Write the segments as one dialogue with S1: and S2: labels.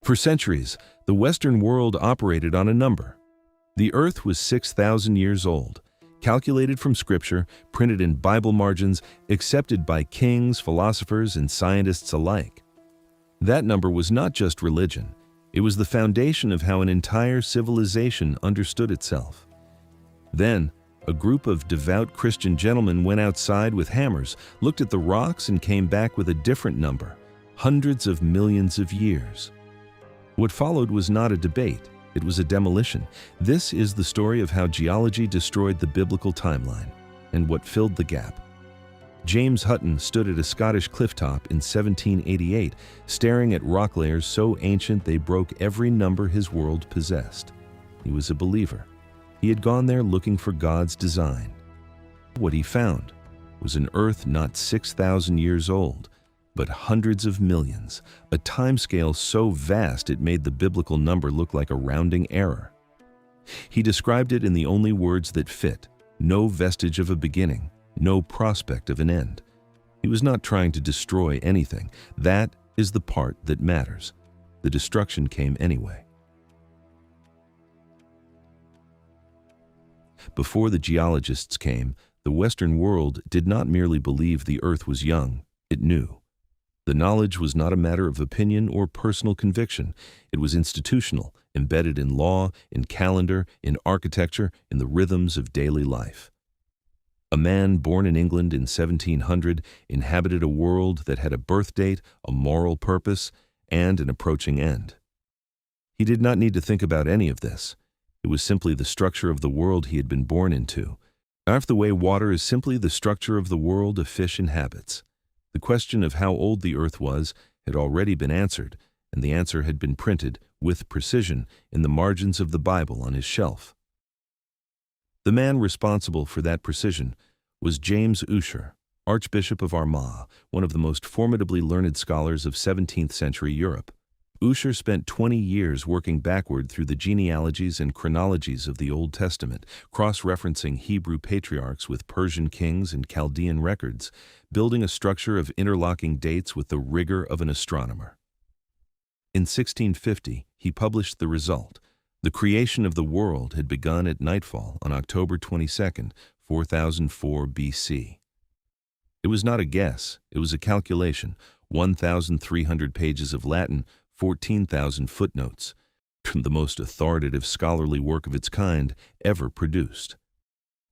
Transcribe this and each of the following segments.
S1: For centuries, the Western world operated on a number. The Earth was 6,000 years old, calculated from Scripture, printed in Bible margins, accepted by kings, philosophers, and scientists alike. That number was not just religion. It was the foundation of how an entire civilization understood itself. Then, a group of devout Christian gentlemen went outside with hammers, looked at the rocks, and came back with a different number, hundreds of millions of years. What followed was not a debate. It was a demolition. This is the story of how geology destroyed the biblical timeline and what filled the gap. James Hutton stood at a Scottish clifftop in 1788, staring at rock layers so ancient they broke every number his world possessed. He was a believer. He had gone there looking for God's design. What he found was an Earth not 6,000 years old, but hundreds of millions, a timescale so vast it made the biblical number look like a rounding error. He described it in the only words that fit: no vestige of a beginning, no prospect of an end. He was not trying to destroy anything. That is the part that matters. The destruction came anyway. Before the geologists came, the Western world did not merely believe the Earth was young, it knew. The knowledge was not a matter of opinion or personal conviction. It was institutional, embedded in law, in calendar, in architecture, in the rhythms of daily life. A man born in England in 1700 inhabited a world that had a birth date, a moral purpose, and an approaching end. He did not need to think about any of this. It was simply the structure of the world he had been born into. Half the way water is simply the structure of the world a fish inhabits. The question of how old the Earth was had already been answered, and the answer had been printed, with precision, in the margins of the Bible on his shelf. The man responsible for that precision was James Ussher, Archbishop of Armagh, one of the most formidably learned scholars of 17th century Europe. Ussher spent 20 years working backward through the genealogies and chronologies of the Old Testament, cross-referencing Hebrew patriarchs with Persian kings and Chaldean records, building a structure of interlocking dates with the rigor of an astronomer. In 1650, he published the result. The creation of the world had begun at nightfall on October 22, 4004 BC. It was not a guess, it was a calculation, 1,300 pages of Latin, 14,000 footnotes, the most authoritative scholarly work of its kind ever produced.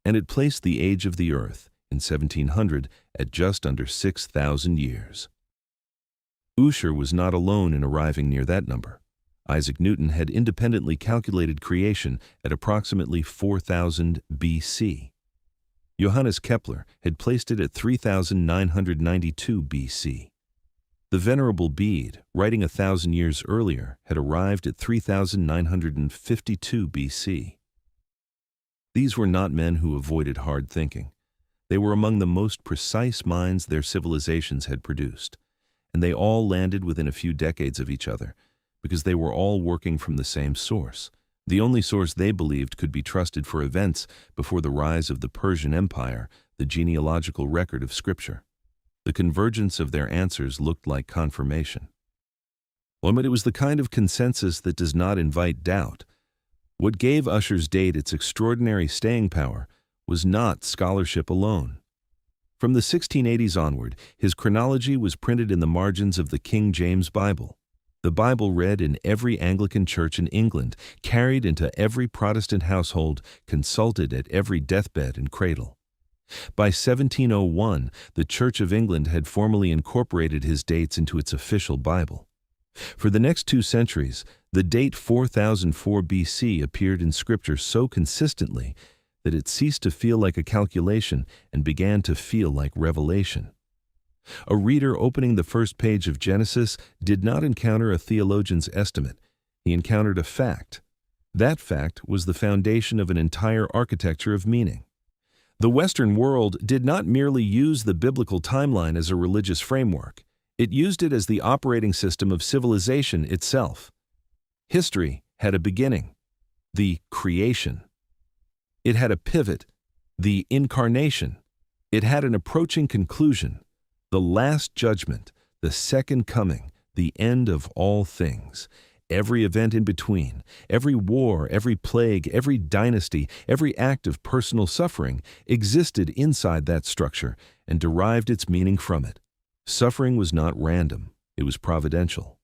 S1: And it placed the age of the Earth, in 1700, at just under 6,000 years. Ussher was not alone in arriving near that number. Isaac Newton had independently calculated creation at approximately 4000 BC. Johannes Kepler had placed it at 3992 BC. The Venerable Bede, writing 1,000 years earlier, had arrived at 3952 BC. These were not men who avoided hard thinking. They were among the most precise minds their civilizations had produced, and they all landed within a few decades of each other, because they were all working from the same source, the only source they believed could be trusted for events before the rise of the Persian Empire, the genealogical record of Scripture. The convergence of their answers looked like confirmation. But it was the kind of consensus that does not invite doubt. What gave Ussher's date its extraordinary staying power was not scholarship alone. From the 1680s onward, his chronology was printed in the margins of the King James Bible. The Bible read in every Anglican church in England, carried into every Protestant household, consulted at every deathbed and cradle. By 1701, the Church of England had formally incorporated his dates into its official Bible. For the next 2 centuries, the date 4004 BC appeared in Scripture so consistently that it ceased to feel like a calculation and began to feel like revelation. A reader opening the first page of Genesis did not encounter a theologian's estimate. He encountered a fact. That fact was the foundation of an entire architecture of meaning. The Western world did not merely use the biblical timeline as a religious framework. It used it as the operating system of civilization itself. History had a beginning, the creation. It had a pivot, the incarnation. It had an approaching conclusion, the last judgment, the second coming, the end of all things. every event in between, every war, every plague, every dynasty, every act of personal suffering existed inside that structure and derived its meaning from it. Suffering was not random, it was providential.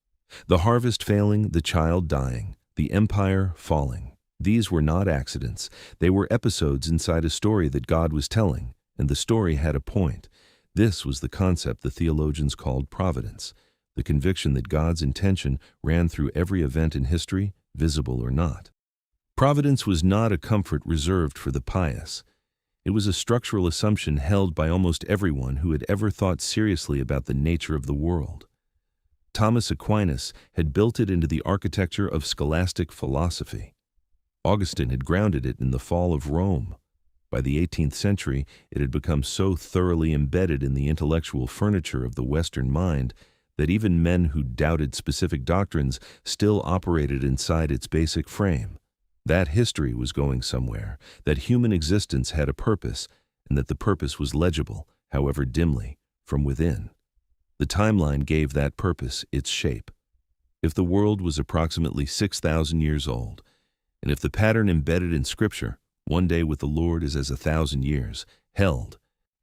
S1: The harvest failing, the child dying, the empire falling. These were not accidents. They were episodes inside a story that God was telling, and the story had a point. This was the concept the theologians called providence, the conviction that God's intention ran through every event in history, visible or not. Providence was not a comfort reserved for the pious. It was a structural assumption held by almost everyone who had ever thought seriously about the nature of the world. Thomas Aquinas had built it into the architecture of scholastic philosophy. Augustine had grounded it in the fall of Rome. By the 18th century, it had become so thoroughly embedded in the intellectual furniture of the Western mind that even men who doubted specific doctrines still operated inside its basic frame. That history was going somewhere, that human existence had a purpose, and that the purpose was legible, however dimly, from within. The timeline gave that purpose its shape. If the world was approximately 6,000 years old, and if the pattern embedded in Scripture, one day with the Lord is as 1,000 years, held,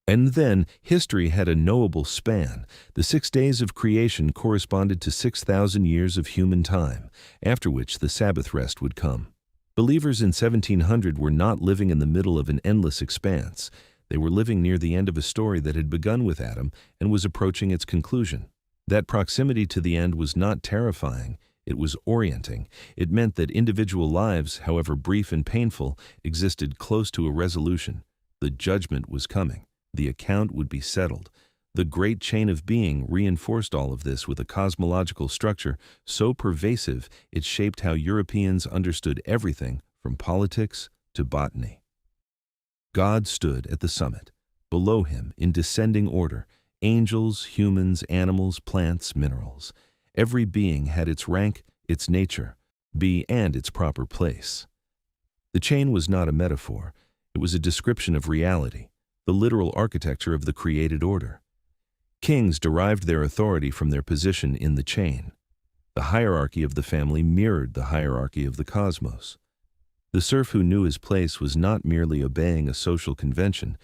S1: and then history had a knowable span, the 6 days of creation corresponded to 6,000 years of human time, after which the Sabbath rest would come. Believers in 1700 were not living in the middle of an endless expanse. They were living near the end of a story that had begun with Adam and was approaching its conclusion. That proximity to the end was not terrifying, it was orienting. It meant that individual lives, however brief and painful, existed close to a resolution. The judgment was coming. The account would be settled. The great chain of being reinforced all of this with a cosmological structure so pervasive it shaped how Europeans understood everything from politics to botany. God stood at the summit. Below him, in descending order, angels, humans, animals, plants, minerals. Every being had its rank, its nature, and its proper place. The chain was not a metaphor. It was a description of reality, the literal architecture of the created order. Kings derived their authority from their position in the chain. The hierarchy of the family mirrored the hierarchy of the cosmos. The serf who knew his place was not merely obeying a social convention.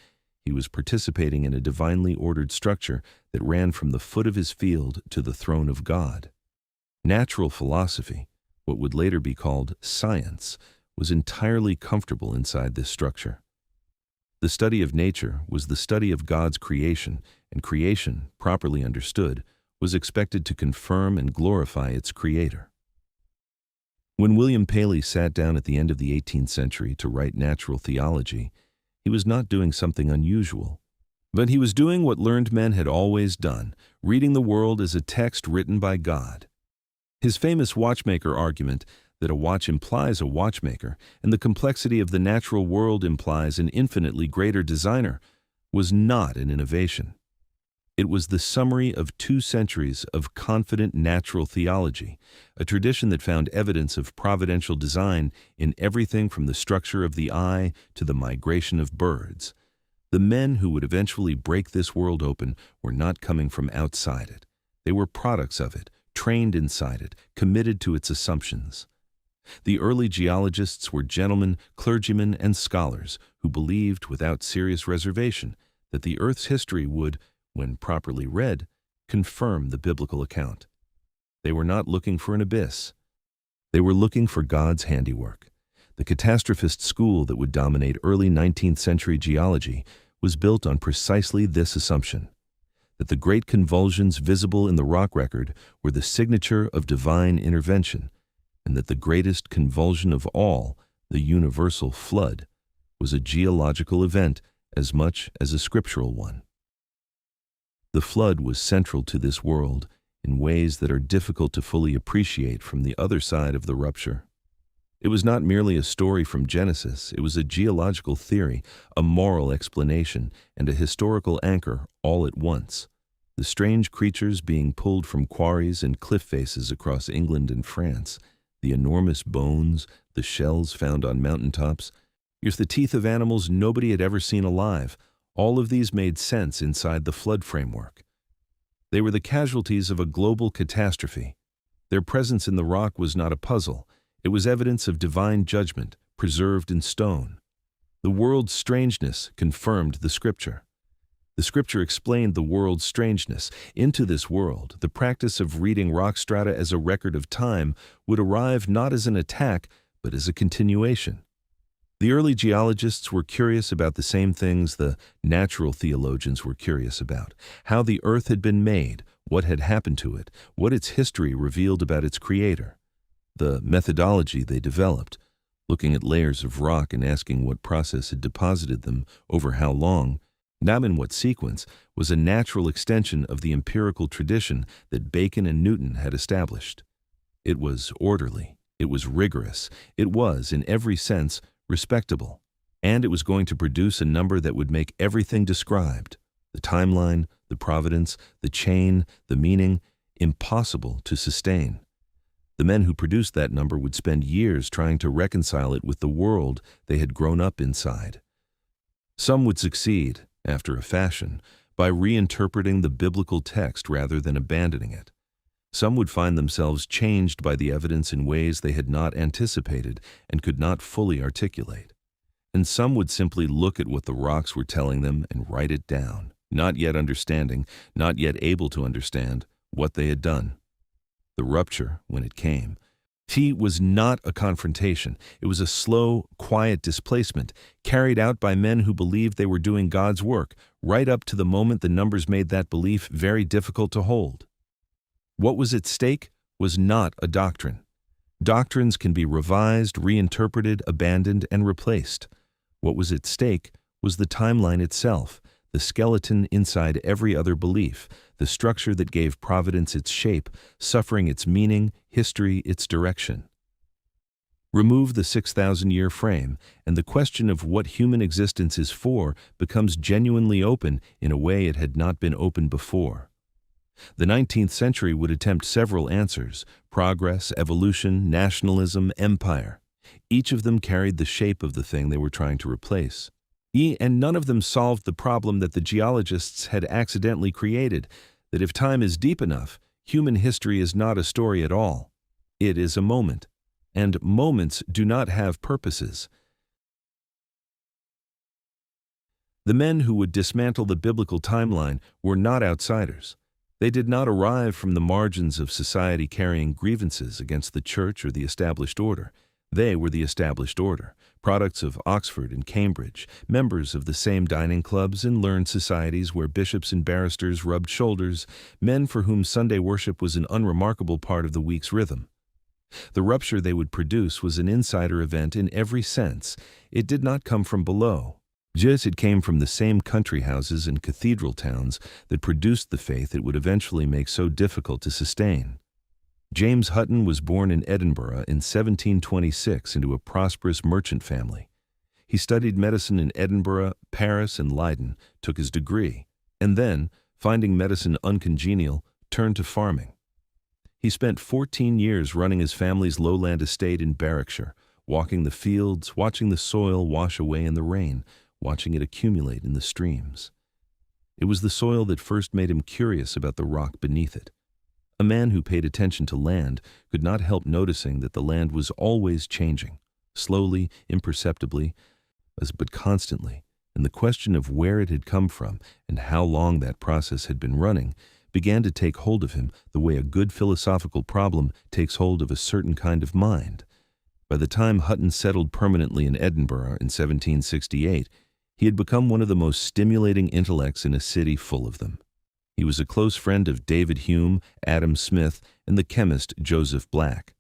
S1: He was participating in a divinely ordered structure that ran from the foot of his field to the throne of God. Natural philosophy, what would later be called science, was entirely comfortable inside this structure. The study of nature was the study of God's creation, and creation, properly understood, was expected to confirm and glorify its creator. When William Paley sat down at the end of the 18th century to write natural theology, he was not doing something unusual, but he was doing what learned men had always done, reading the world as a text written by God. His famous watchmaker argument that a watch implies a watchmaker and the complexity of the natural world implies an infinitely greater designer was not an innovation. It was the summary of 2 centuries of confident natural theology, a tradition that found evidence of providential design in everything from the structure of the eye to the migration of birds. The men who would eventually break this world open were not coming from outside it. They were products of it, trained inside it, committed to its assumptions. The early geologists were gentlemen, clergymen, and scholars who believed, without serious reservation, that the Earth's history would, when properly read, confirm the biblical account. They were not looking for an abyss. They were looking for God's handiwork. The catastrophist school that would dominate early 19th century geology was built on precisely this assumption, that the great convulsions visible in the rock record were the signature of divine intervention, and that the greatest convulsion of all, the universal flood, was a geological event as much as a scriptural one. The flood was central to this world in ways that are difficult to fully appreciate from the other side of the rupture. It was not merely a story from Genesis, it was a geological theory, a moral explanation, and a historical anchor all at once. The strange creatures being pulled from quarries and cliff faces across England and France, the enormous bones, the shells found on mountaintops, here's the teeth of animals nobody had ever seen alive. All of these made sense inside the flood framework. They were the casualties of a global catastrophe. Their presence in the rock was not a puzzle. It was evidence of divine judgment, preserved in stone. The world's strangeness confirmed the Scripture. The Scripture explained the world's strangeness. Into this world, the practice of reading rock strata as a record of time would arrive not as an attack, but as a continuation. The early geologists were curious about the same things the natural theologians were curious about: how the earth had been made, what had happened to it, what its history revealed about its creator. The methodology they developed, looking at layers of rock and asking what process had deposited them over how long, not in what sequence, was a natural extension of the empirical tradition that Bacon and Newton had established. It was orderly, it was rigorous, it was, in every sense, respectable, and it was going to produce a number that would make everything described, the timeline, the providence, the chain, the meaning, impossible to sustain. The men who produced that number would spend years trying to reconcile it with the world they had grown up inside. Some would succeed, after a fashion, by reinterpreting the biblical text rather than abandoning it. Some would find themselves changed by the evidence in ways they had not anticipated and could not fully articulate. And some would simply look at what the rocks were telling them and write it down, not yet understanding, not yet able to understand, what they had done. The rupture, when it came, was not a confrontation. It was a slow, quiet displacement, carried out by men who believed they were doing God's work, right up to the moment the numbers made that belief very difficult to hold. What was at stake was not a doctrine. Doctrines can be revised, reinterpreted, abandoned, and replaced. What was at stake was the timeline itself, the skeleton inside every other belief, the structure that gave providence its shape, suffering its meaning, history its direction. Remove the 6,000-year frame, and the question of what human existence is for becomes genuinely open in a way it had not been open before. The 19th century would attempt several answers: progress, evolution, nationalism, empire. Each of them carried the shape of the thing they were trying to replace. And none of them solved the problem that the geologists had accidentally created, that if time is deep enough, human history is not a story at all. It is a moment, and moments do not have purposes. The men who would dismantle the biblical timeline were not outsiders. They did not arrive from the margins of society carrying grievances against the church or the established order. They were the established order, products of Oxford and Cambridge, members of the same dining clubs and learned societies where bishops and barristers rubbed shoulders, men for whom Sunday worship was an unremarkable part of the week's rhythm. The rupture they would produce was an insider event in every sense. It did not come from below. It came from the same country houses and cathedral towns that produced the faith it would eventually make so difficult to sustain. James Hutton was born in Edinburgh in 1726 into a prosperous merchant family. He studied medicine in Edinburgh, Paris, and Leiden, took his degree, and then, finding medicine uncongenial, turned to farming. He spent 14 years running his family's lowland estate in Berwickshire, walking the fields, watching the soil wash away in the rain, watching it accumulate in the streams. It was the soil that first made him curious about the rock beneath it. A man who paid attention to land could not help noticing that the land was always changing, slowly, imperceptibly, but constantly, and the question of where it had come from and how long that process had been running began to take hold of him the way a good philosophical problem takes hold of a certain kind of mind. By the time Hutton settled permanently in Edinburgh in 1768, he had become one of the most stimulating intellects in a city full of them. He was a close friend of David Hume, Adam Smith, and the chemist Joseph Black.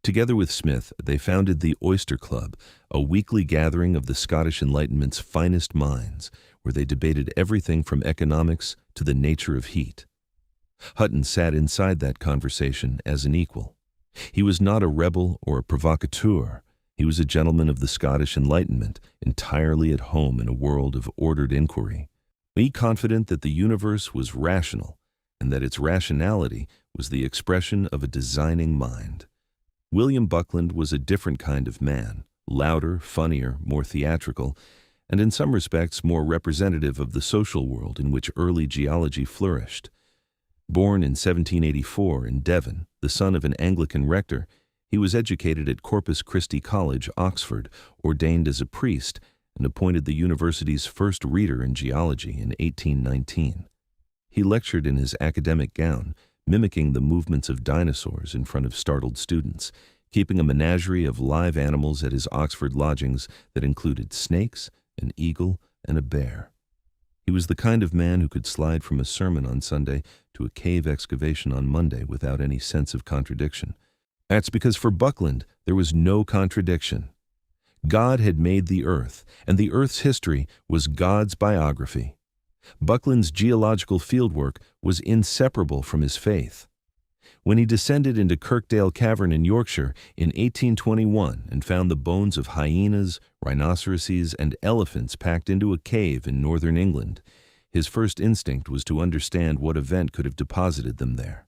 S1: Together with Smith, they founded the Oyster Club, a weekly gathering of the Scottish Enlightenment's finest minds, where they debated everything from economics to the nature of heat. Hutton sat inside that conversation as an equal. He was not a rebel or a provocateur. He was a gentleman of the Scottish Enlightenment, entirely at home in a world of ordered inquiry. Be confident that the universe was rational, and that its rationality was the expression of a designing mind. William Buckland was a different kind of man, louder, funnier, more theatrical, and in some respects more representative of the social world in which early geology flourished. Born in 1784 in Devon, the son of an Anglican rector, he was educated at Corpus Christi College, Oxford, ordained as a priest, and appointed the university's first reader in geology in 1819. He lectured in his academic gown, mimicking the movements of dinosaurs in front of startled students, keeping a menagerie of live animals at his Oxford lodgings that included snakes, an eagle, and a bear. He was the kind of man who could slide from a sermon on Sunday to a cave excavation on Monday without any sense of contradiction. That's because for Buckland, there was no contradiction. God had made the earth, and the earth's history was God's biography. Buckland's geological fieldwork was inseparable from his faith. When he descended into Kirkdale Cavern in Yorkshire in 1821 and found the bones of hyenas, rhinoceroses, and elephants packed into a cave in northern England, his first instinct was to understand what event could have deposited them there.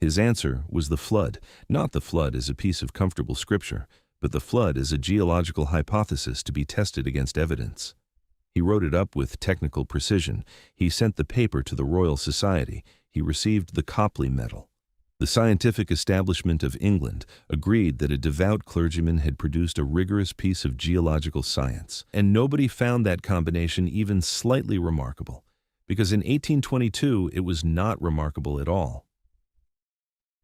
S1: His answer was the flood, not the flood as a piece of comfortable scripture, but the flood as a geological hypothesis to be tested against evidence. He wrote it up with technical precision. He sent the paper to the Royal Society. He received the Copley Medal. The scientific establishment of England agreed that a devout clergyman had produced a rigorous piece of geological science, and nobody found that combination even slightly remarkable, because in 1822 it was not remarkable at all.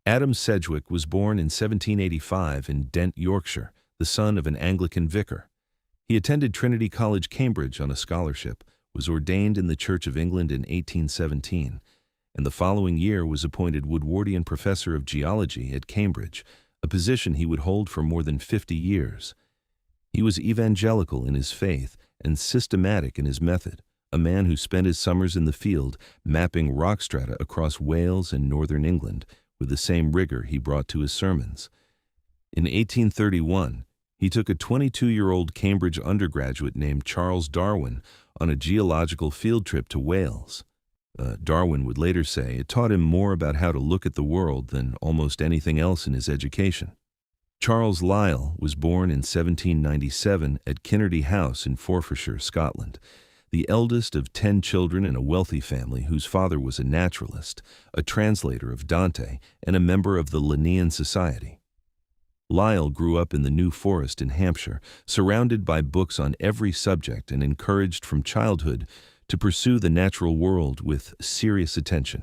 S1: Adam Sedgwick was born in 1785 in Dent, Yorkshire, the son of an Anglican vicar. He attended Trinity College, Cambridge on a scholarship, was ordained in the Church of England in 1817, and the following year was appointed Woodwardian Professor of Geology at Cambridge, a position he would hold for more than 50 years. He was evangelical in his faith and systematic in his method, a man who spent his summers in the field mapping rock strata across Wales and northern England with the same rigor he brought to his sermons. In 1831, he took a 22-year-old Cambridge undergraduate named Charles Darwin on a geological field trip to Wales. Darwin would later say it taught him more about how to look at the world than almost anything else in his education. Charles Lyell was born in 1797 at Kinnerty House in Forfarshire, Scotland, the eldest of 10 children in a wealthy family whose father was a naturalist, a translator of Dante, and a member of the Linnean Society. Lyell grew up in the New Forest in Hampshire, surrounded by books on every subject and encouraged from childhood to pursue the natural world with serious attention.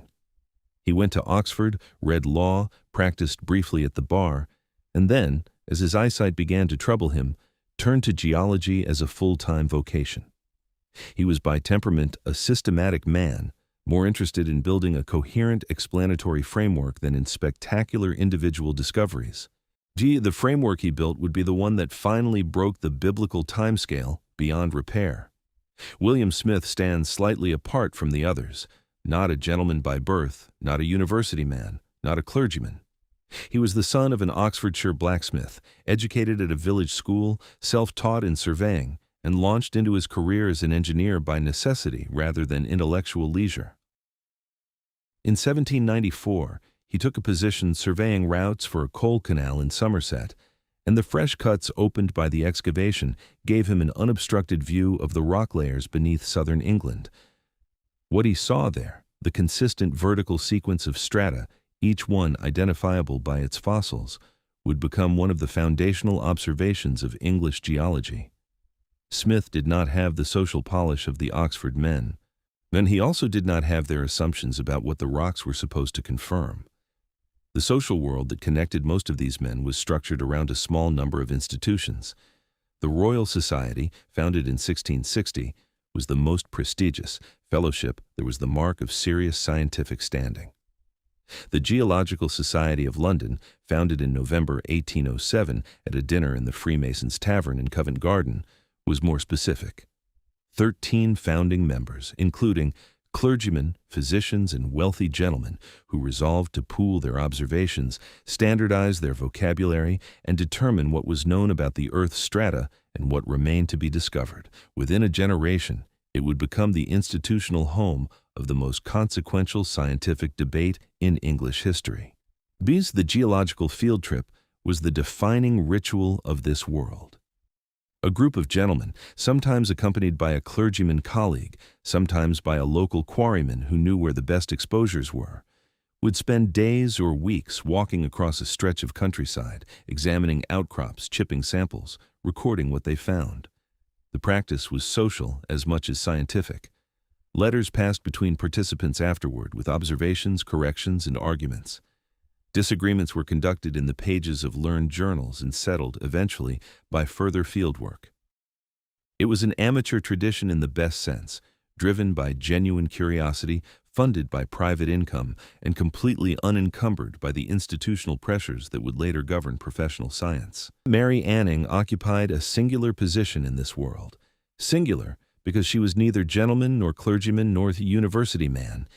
S1: He went to Oxford, read law, practiced briefly at the bar, and then, as his eyesight began to trouble him, turned to geology as a full-time vocation. He was by temperament a systematic man, more interested in building a coherent explanatory framework than in spectacular individual discoveries. The framework he built would be the one that finally broke the biblical timescale beyond repair. William Smith stands slightly apart from the others, not a gentleman by birth, not a university man, not a clergyman. He was the son of an Oxfordshire blacksmith, educated at a village school, self-taught in surveying, and launched into his career as an engineer by necessity rather than intellectual leisure. In 1794, he took a position surveying routes for a coal canal in Somerset, and the fresh cuts opened by the excavation gave him an unobstructed view of the rock layers beneath southern England. What he saw there, the consistent vertical sequence of strata, each one identifiable by its fossils, would become one of the foundational observations of English geology. Smith did not have the social polish of the Oxford men, and he also did not have their assumptions about what the rocks were supposed to confirm. The social world that connected most of these men was structured around a small number of institutions. The Royal Society, founded in 1660, was the most prestigious fellowship that was the mark of serious scientific standing. The Geological Society of London, founded in November 1807 at a dinner in the Freemasons' Tavern in Covent Garden, was more specific. 13 founding members, including clergymen, physicians, and wealthy gentlemen who resolved to pool their observations, standardize their vocabulary, and determine what was known about the Earth's strata and what remained to be discovered. Within a generation, it would become the institutional home of the most consequential scientific debate in English history. The geological field trip was the defining ritual of this world. A group of gentlemen, sometimes accompanied by a clergyman colleague, sometimes by a local quarryman who knew where the best exposures were, would spend days or weeks walking across a stretch of countryside, examining outcrops, chipping samples, recording what they found. The practice was social as much as scientific. Letters passed between participants afterward with observations, corrections, and arguments. Disagreements were conducted in the pages of learned journals and settled, eventually, by further fieldwork. It was an amateur tradition in the best sense, driven by genuine curiosity, funded by private income, and completely unencumbered by the institutional pressures that would later govern professional science. Mary Anning occupied a singular position in this world. Singular because she was neither gentleman nor clergyman nor university man,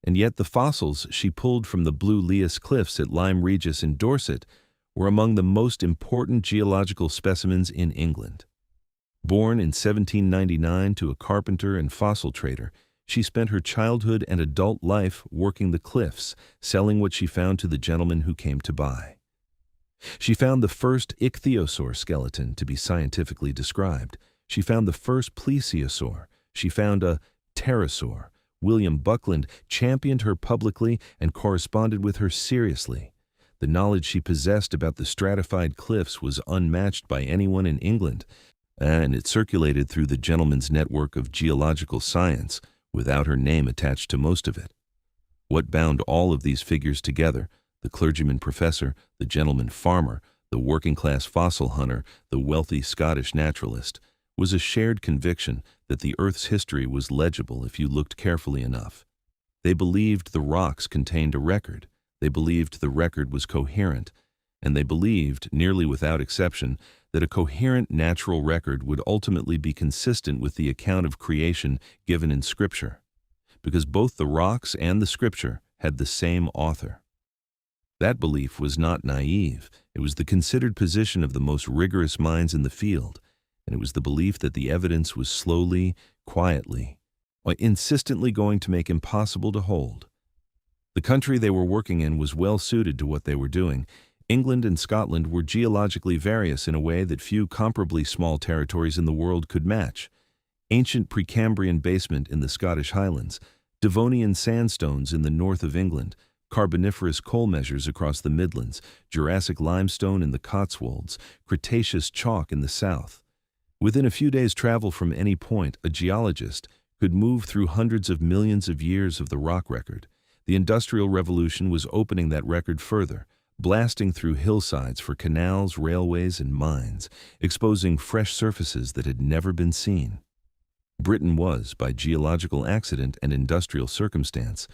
S1: and yet the fossils she pulled from the Blue Lias cliffs at Lyme Regis in Dorset were among the most important geological specimens in England. Born in 1799 to a carpenter and fossil trader, she spent her childhood and adult life working the cliffs, selling what she found to the gentlemen who came to buy. She found the first ichthyosaur skeleton to be scientifically described. She found the first plesiosaur. She found a pterosaur. William Buckland championed her publicly and corresponded with her seriously. The knowledge she possessed about the stratified cliffs was unmatched by anyone in England, and it circulated through the gentleman's network of geological science without her name attached to most of it. What bound all of these figures together, the clergyman professor, the gentleman farmer, the working-class fossil hunter, the wealthy Scottish naturalist, was a shared conviction that the Earth's history was legible if you looked carefully enough. They believed the rocks contained a record, they believed the record was coherent, and they believed, nearly without exception, that a coherent natural record would ultimately be consistent with the account of creation given in Scripture, because both the rocks and the Scripture had the same author. That belief was not naive. It was the considered position of the most rigorous minds in the field, and it was the belief that the evidence was slowly, quietly, insistently going to make impossible to hold. The country they were working in was well suited to what they were doing. England and Scotland were geologically various in a way that few comparably small territories in the world could match. Ancient Precambrian basement in the Scottish Highlands, Devonian sandstones in the north of England, Carboniferous coal measures across the Midlands, Jurassic limestone in the Cotswolds, Cretaceous chalk in the south. Within a few days' travel from any point, a geologist could move through hundreds of millions of years of the rock record. The Industrial Revolution was opening that record further, blasting through hillsides for canals, railways, and mines, exposing fresh surfaces that had never been seen. Britain was, by geological accident and industrial circumstance,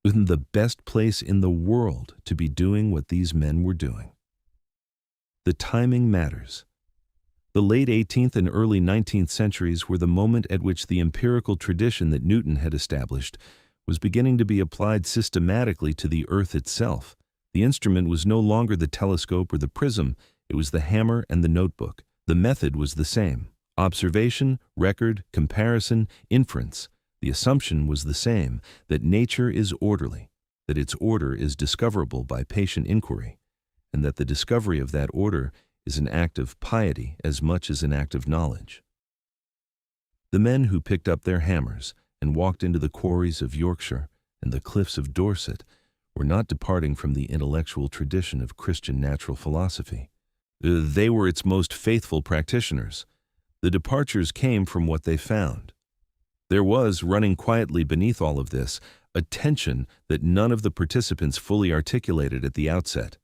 S1: within the best place in the world to be doing what these men were doing. The timing matters. The late 18th and early 19th centuries were the moment at which the empirical tradition that Newton had established was beginning to be applied systematically to the Earth itself. The instrument was no longer the telescope or the prism, it was the hammer and the notebook. The method was the same: observation, record, comparison, inference. The assumption was the same, that nature is orderly, that its order is discoverable by patient inquiry, and that the discovery of that order is an act of piety as much as an act of knowledge. The men who picked up their hammers and walked into the quarries of Yorkshire and the cliffs of Dorset were not departing from the intellectual tradition of Christian natural philosophy. They were its most faithful practitioners. The departures came from what they found. There was, running quietly beneath all of this, a tension that none of the participants fully articulated at the outset.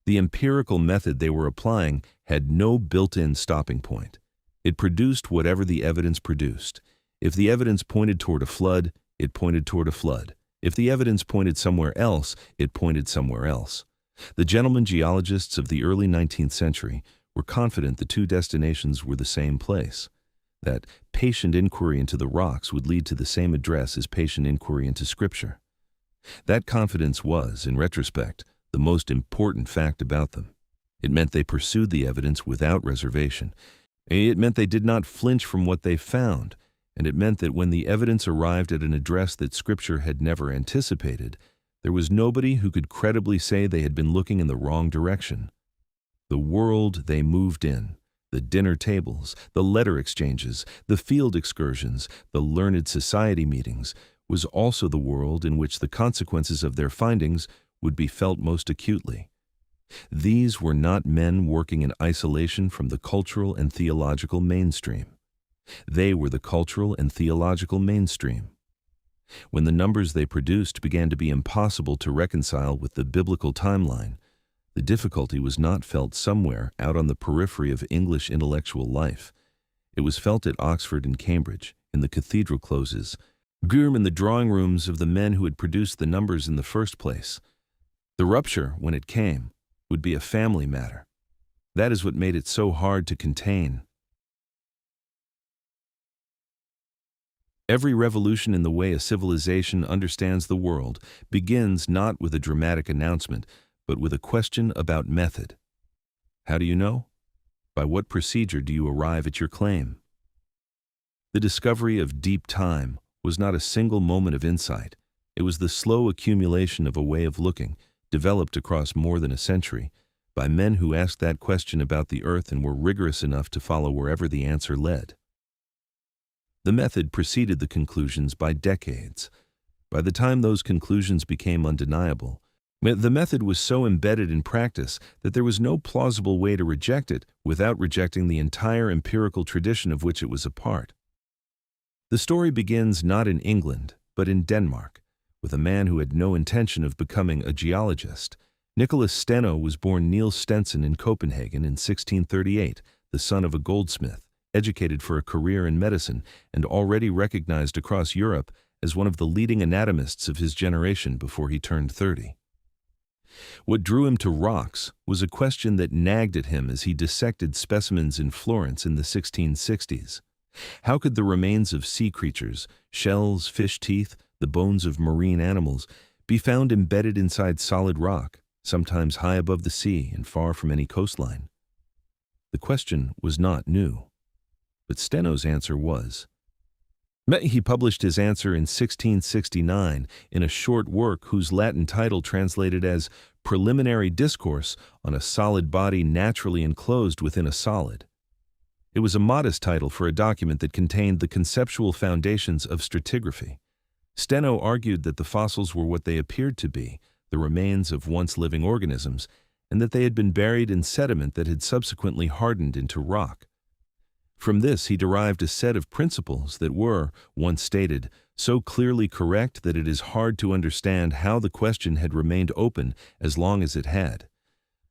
S1: The empirical method they were applying had no built-in stopping point. It produced whatever the evidence produced. If the evidence pointed toward a flood, it pointed toward a flood. If the evidence pointed somewhere else, it pointed somewhere else. The gentlemen geologists of the early 19th century were confident the two destinations were the same place, that patient inquiry into the rocks would lead to the same address as patient inquiry into Scripture. That confidence was, in retrospect, the most important fact about them. It meant they pursued the evidence without reservation. It meant they did not flinch from what they found, and it meant that when the evidence arrived at an address that Scripture had never anticipated, there was nobody who could credibly say they had been looking in the wrong direction. The world they moved in, The dinner tables, the letter exchanges, the field excursions, the learned society meetings, was also the world in which the consequences of their findings would be felt most acutely. These were not men working in isolation from the cultural and theological mainstream. They were the cultural and theological mainstream. When the numbers they produced began to be impossible to reconcile with the biblical timeline, the difficulty was not felt somewhere out on the periphery of English intellectual life. It was felt at Oxford and Cambridge, in the cathedral closes, in the drawing rooms of the men who had produced the numbers in the first place. The rupture, when it came, would be a family matter. That is what made it so hard to contain. Every revolution in the way a civilization understands the world begins not with a dramatic announcement, but with a question about method. How do you know? By what procedure do you arrive at your claim? The discovery of deep time was not a single moment of insight. It was the slow accumulation of a way of looking, developed across more than a century, by men who asked that question about the earth and were rigorous enough to follow wherever the answer led. The method preceded the conclusions by decades. By the time those conclusions became undeniable, the method was so embedded in practice that there was no plausible way to reject it without rejecting the entire empirical tradition of which it was a part. The story begins not in England, but in Denmark, with a man who had no intention of becoming a geologist. Nicholas Steno was born Niels Stensen in Copenhagen in 1638, the son of a goldsmith, educated for a career in medicine, and already recognized across Europe as one of the leading anatomists of his generation before he turned 30. What drew him to rocks was a question that nagged at him as he dissected specimens in Florence in the 1660s. How could the remains of sea creatures, shells, fish teeth, the bones of marine animals, be found embedded inside solid rock, sometimes high above the sea and far from any coastline? The question was not new, but Steno's answer was. He published his answer in 1669 in a short work whose Latin title translated as Preliminary Discourse on a Solid Body Naturally Enclosed Within a Solid. It was a modest title for a document that contained the conceptual foundations of stratigraphy. Steno argued that the fossils were what they appeared to be, the remains of once living organisms, and that they had been buried in sediment that had subsequently hardened into rock. From this he derived a set of principles that were, once stated, so clearly correct that it is hard to understand how the question had remained open as long as it had.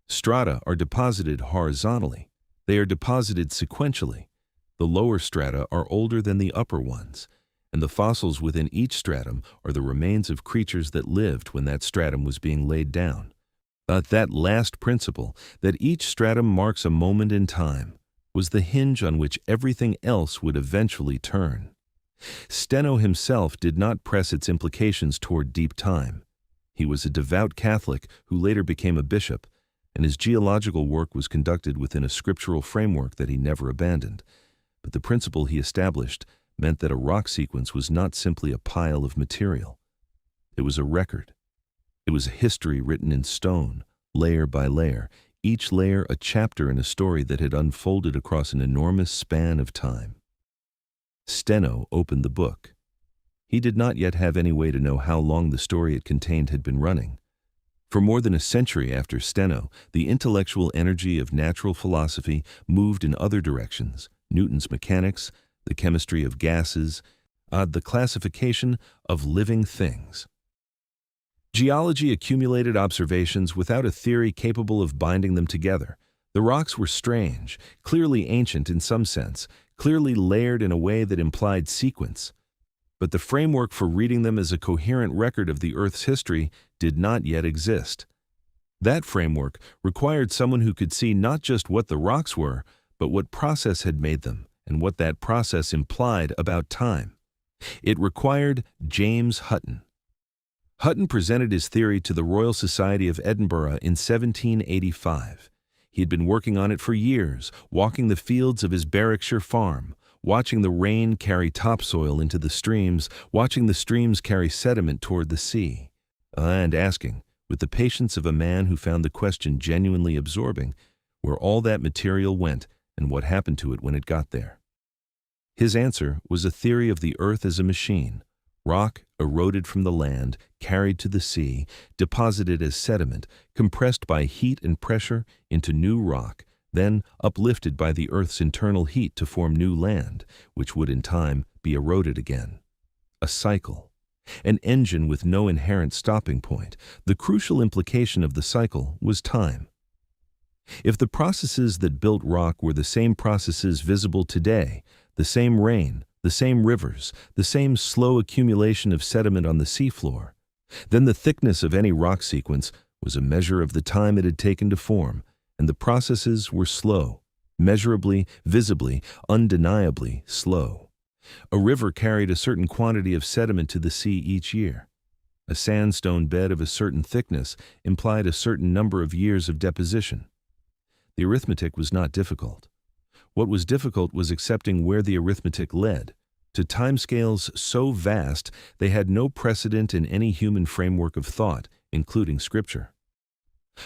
S1: Strata are deposited horizontally. They are deposited sequentially. The lower strata are older than the upper ones, and the fossils within each stratum are the remains of creatures that lived when that stratum was being laid down. But that last principle, that each stratum marks a moment in time, was the hinge on which everything else would eventually turn. Steno himself did not press its implications toward deep time. He was a devout Catholic who later became a bishop, and his geological work was conducted within a scriptural framework that he never abandoned. But the principle he established meant that a rock sequence was not simply a pile of material. It was a record. It was a history written in stone, layer by layer, each layer a chapter in a story that had unfolded across an enormous span of time. Steno opened the book. He did not yet have any way to know how long the story it contained had been running. For more than a century after Steno, the intellectual energy of natural philosophy moved in other directions: Newton's mechanics, the chemistry of gases, the classification of living things. Geology accumulated observations without a theory capable of binding them together. The rocks were strange, clearly ancient in some sense, clearly layered in a way that implied sequence. But the framework for reading them as a coherent record of the Earth's history did not yet exist. That framework required someone who could see not just what the rocks were, but what process had made them, and what that process implied about time. It required James Hutton. Hutton presented his theory to the Royal Society of Edinburgh in 1785. He had been working on it for years, walking the fields of his Berwickshire farm, watching the rain carry topsoil into the streams, watching the streams carry sediment toward the sea, and asking, with the patience of a man who found the question genuinely absorbing, where all that material went and what happened to it when it got there. His answer was a theory of the earth as a machine, rock eroded from the land, carried to the sea, deposited as sediment, compressed by heat and pressure into new rock, then uplifted by the earth's internal heat to form new land, which would in time be eroded again. A cycle. An engine with no inherent stopping point. The crucial implication of the cycle was time. If the processes that built rock were the same processes visible today, the same rain, the same rivers, the same slow accumulation of sediment on the seafloor, then the thickness of any rock sequence was a measure of the time it had taken to form, and the processes were slow, measurably, visibly, undeniably slow. A river carried a certain quantity of sediment to the sea each year. A sandstone bed of a certain thickness implied a certain number of years of deposition. The arithmetic was not difficult. What was difficult was accepting where the arithmetic led, to timescales so vast they had no precedent in any human framework of thought, including Scripture.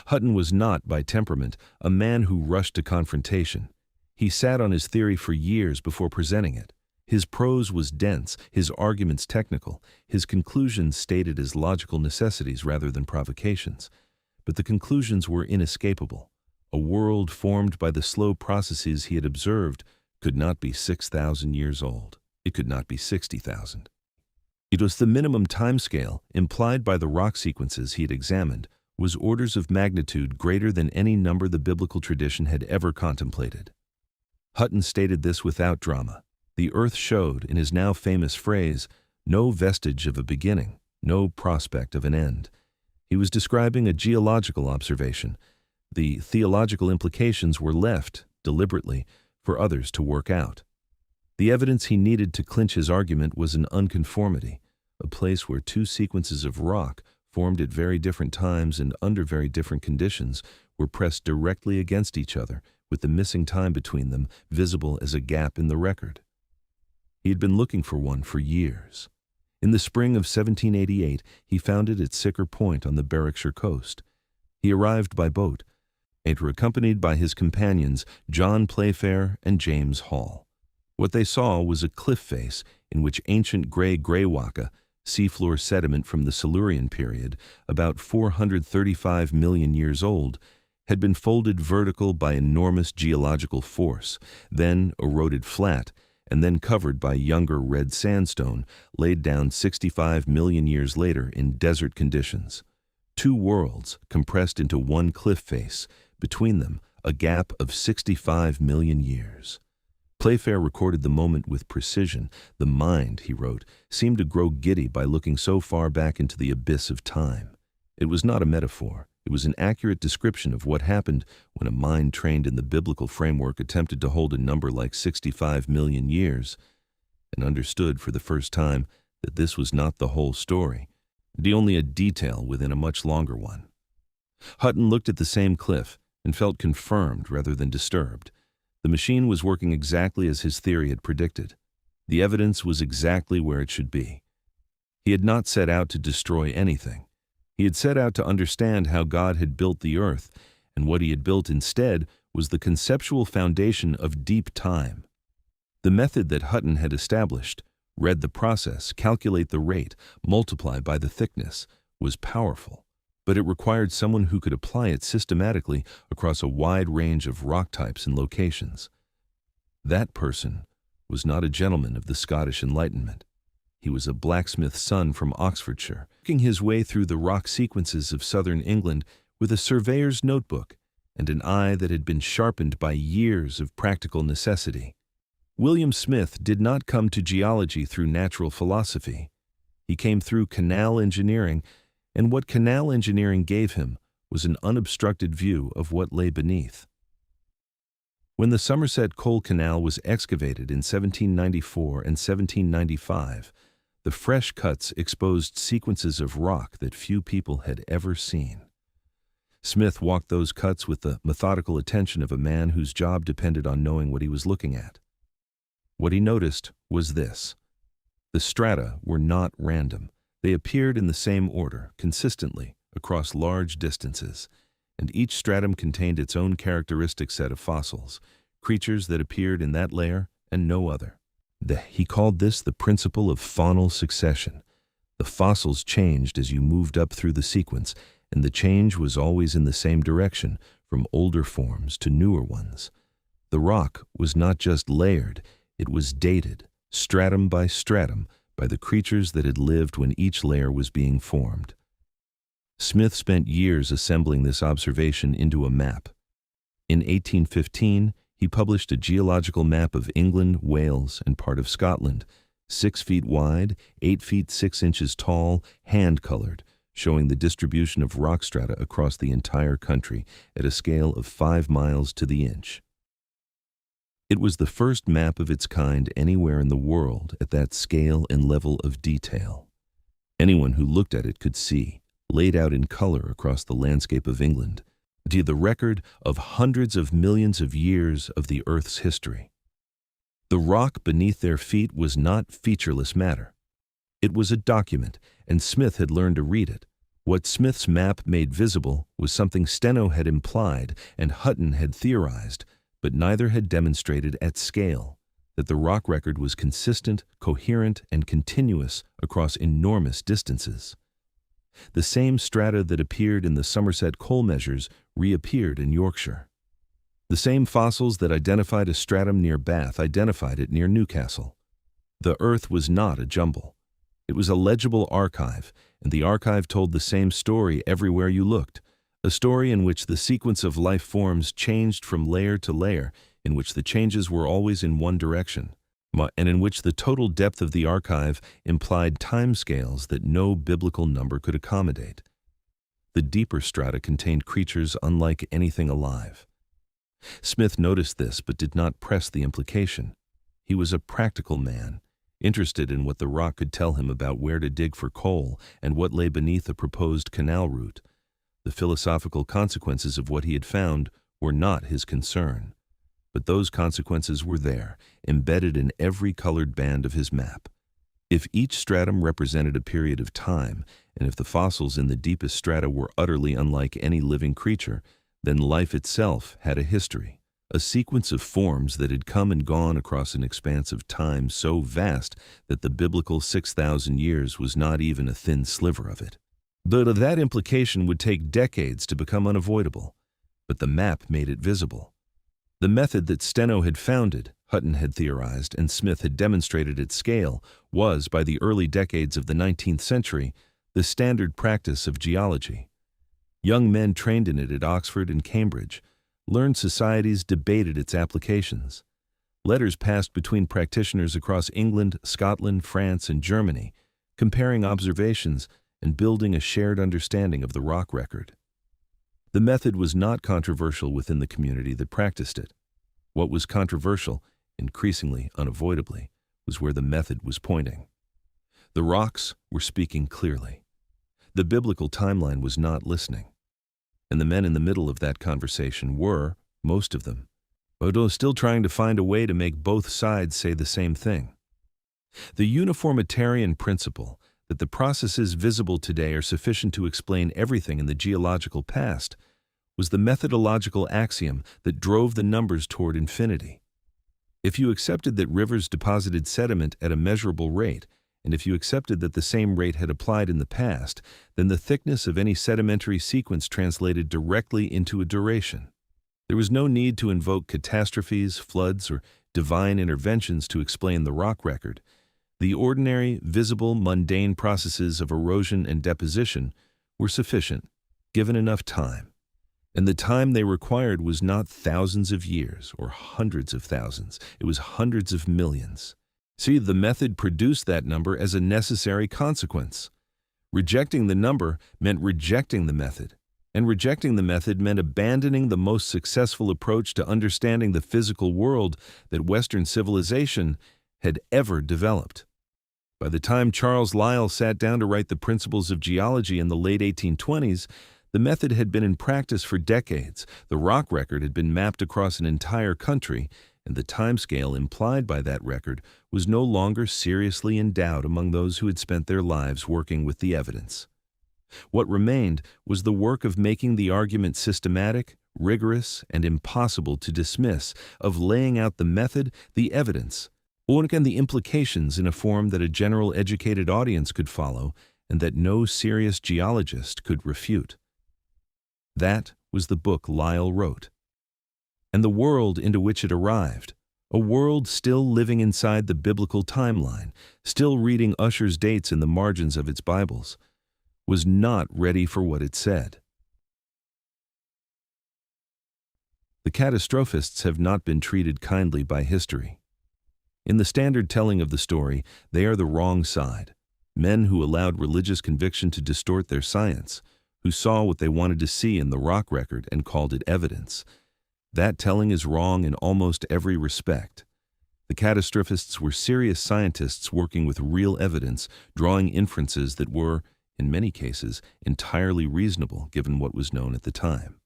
S1: Hutton was not, by temperament, a man who rushed to confrontation. He sat on his theory for years before presenting it. His prose was dense, his arguments technical, his conclusions stated as logical necessities rather than provocations. But the conclusions were inescapable. A world formed by the slow processes he had observed could not be 6,000 years old. It could not be 60,000. It was the minimum timescale implied by the rock sequences he had examined was orders of magnitude greater than any number the biblical tradition had ever contemplated. Hutton stated this without drama. The earth showed, in his now famous phrase, no vestige of a beginning, no prospect of an end. He was describing a geological observation. The theological implications were left, deliberately, for others to work out. The evidence he needed to clinch his argument was an unconformity, a place where two sequences of rock, formed at very different times and under very different conditions, were pressed directly against each other, with the missing time between them visible as a gap in the record. He had been looking for one for years. In the spring of 1788, he found it at Sicker Point on the Berwickshire coast. He arrived by boat, and were accompanied by his companions John Playfair and James Hall. What they saw was a cliff face in which ancient gray greywacke, seafloor sediment from the Silurian period, about 435 million years old, had been folded vertical by enormous geological force, then eroded flat, and then covered by younger red sandstone, laid down 65 million years later in desert conditions. Two worlds compressed into one cliff face, between them a gap of 65 million years. Playfair recorded the moment with precision. The mind, he wrote, seemed to grow giddy by looking so far back into the abyss of time. It was not a metaphor. It was an accurate description of what happened when a mind trained in the biblical framework attempted to hold a number like 65 million years, and understood for the first time that this was not the whole story, but only a detail within a much longer one. Hutton looked at the same cliff and felt confirmed rather than disturbed. The machine was working exactly as his theory had predicted. The evidence was exactly where it should be. He had not set out to destroy anything. He had set out to understand how God had built the earth, and what he had built instead was the conceptual foundation of deep time. The method that Hutton had established, read the process, calculate the rate, multiply by the thickness, was powerful, but it required someone who could apply it systematically across a wide range of rock types and locations. That person was not a gentleman of the Scottish Enlightenment. He was a blacksmith's son from Oxfordshire, working his way through the rock sequences of southern England with a surveyor's notebook and an eye that had been sharpened by years of practical necessity. William Smith did not come to geology through natural philosophy. He came through canal engineering, and what canal engineering gave him was an unobstructed view of what lay beneath. When the Somerset Coal Canal was excavated in 1794 and 1795, the fresh cuts exposed sequences of rock that few people had ever seen. Smith walked those cuts with the methodical attention of a man whose job depended on knowing what he was looking at. What he noticed was this. The strata were not random. They appeared in the same order, consistently, across large distances, and each stratum contained its own characteristic set of fossils, creatures that appeared in that layer and no other. He called this the principle of faunal succession. The fossils changed as you moved up through the sequence, and the change was always in the same direction, from older forms to newer ones. The rock was not just layered, it was dated, stratum by stratum, by the creatures that had lived when each layer was being formed. Smith spent years assembling this observation into a map. In 1815, he published a geological map of England, Wales, and part of Scotland, 6 feet wide, 8 feet 6 inches tall, hand-colored, showing the distribution of rock strata across the entire country at a scale of 5 miles to the inch. It was the first map of its kind anywhere in the world at that scale and level of detail. Anyone who looked at it could see, laid out in color across the landscape of England, the record of hundreds of millions of years of the Earth's history. The rock beneath their feet was not featureless matter. It was a document, and Smith had learned to read it. What Smith's map made visible was something Steno had implied and Hutton had theorized, but neither had demonstrated at scale, that the rock record was consistent, coherent, and continuous across enormous distances. The same strata that appeared in the Somerset coal measures reappeared in Yorkshire. The same fossils that identified a stratum near Bath identified it near Newcastle. The Earth was not a jumble. It was a legible archive, and the archive told the same story everywhere you looked, a story in which the sequence of life forms changed from layer to layer, in which the changes were always in one direction, and in which the total depth of the archive implied timescales that no biblical number could accommodate. The deeper strata contained creatures unlike anything alive. Smith noticed this but did not press the implication. He was a practical man, interested in what the rock could tell him about where to dig for coal and what lay beneath a proposed canal route. The philosophical consequences of what he had found were not his concern, but those consequences were there, embedded in every colored band of his map. If each stratum represented a period of time, and if the fossils in the deepest strata were utterly unlike any living creature, then life itself had a history, a sequence of forms that had come and gone across an expanse of time so vast that the biblical 6,000 years was not even a thin sliver of it. Though that implication would take decades to become unavoidable, but the map made it visible. The method that Steno had founded, Hutton had theorized, and Smith had demonstrated at scale, was, by the early decades of the 19th century, the standard practice of geology. Young men trained in it at Oxford and Cambridge. Learned societies debated its applications. Letters passed between practitioners across England, Scotland, France, and Germany, comparing observations and building a shared understanding of the rock record. The method was not controversial within the community that practiced it. What was controversial, increasingly unavoidably, was where the method was pointing. The rocks were speaking clearly. The biblical timeline was not listening. And the men in the middle of that conversation were, most of them, although still trying to find a way to make both sides say the same thing. The uniformitarian principle that the processes visible today are sufficient to explain everything in the geological past was the methodological axiom that drove the numbers toward infinity. If you accepted that rivers deposited sediment at a measurable rate, and if you accepted that the same rate had applied in the past, then the thickness of any sedimentary sequence translated directly into a duration. There was no need to invoke catastrophes, floods, or divine interventions to explain the rock record. The ordinary, visible, mundane processes of erosion and deposition were sufficient, given enough time. And the time they required was not thousands of years or hundreds of thousands. It was hundreds of millions. See, the method produced that number as a necessary consequence. Rejecting the number meant rejecting the method, and rejecting the method meant abandoning the most successful approach to understanding the physical world that Western civilization had ever developed. By the time Charles Lyell sat down to write the Principles of Geology in the late 1820s, the method had been in practice for decades, the rock record had been mapped across an entire country, and the timescale implied by that record was no longer seriously in doubt among those who had spent their lives working with the evidence. What remained was the work of making the argument systematic, rigorous, and impossible to dismiss, of laying out the method, the evidence, and the implications in a form that a general educated audience could follow and that no serious geologist could refute. That was the book Lyell wrote. And the world into which it arrived, a world still living inside the biblical timeline, still reading Ussher's dates in the margins of its Bibles, was not ready for what it said. The catastrophists have not been treated kindly by history. In the standard telling of the story, they are the wrong side, men who allowed religious conviction to distort their science, who saw what they wanted to see in the rock record and called it evidence. That telling is wrong in almost every respect. The catastrophists were serious scientists working with real evidence, drawing inferences that were, in many cases, entirely reasonable given what was known at the time.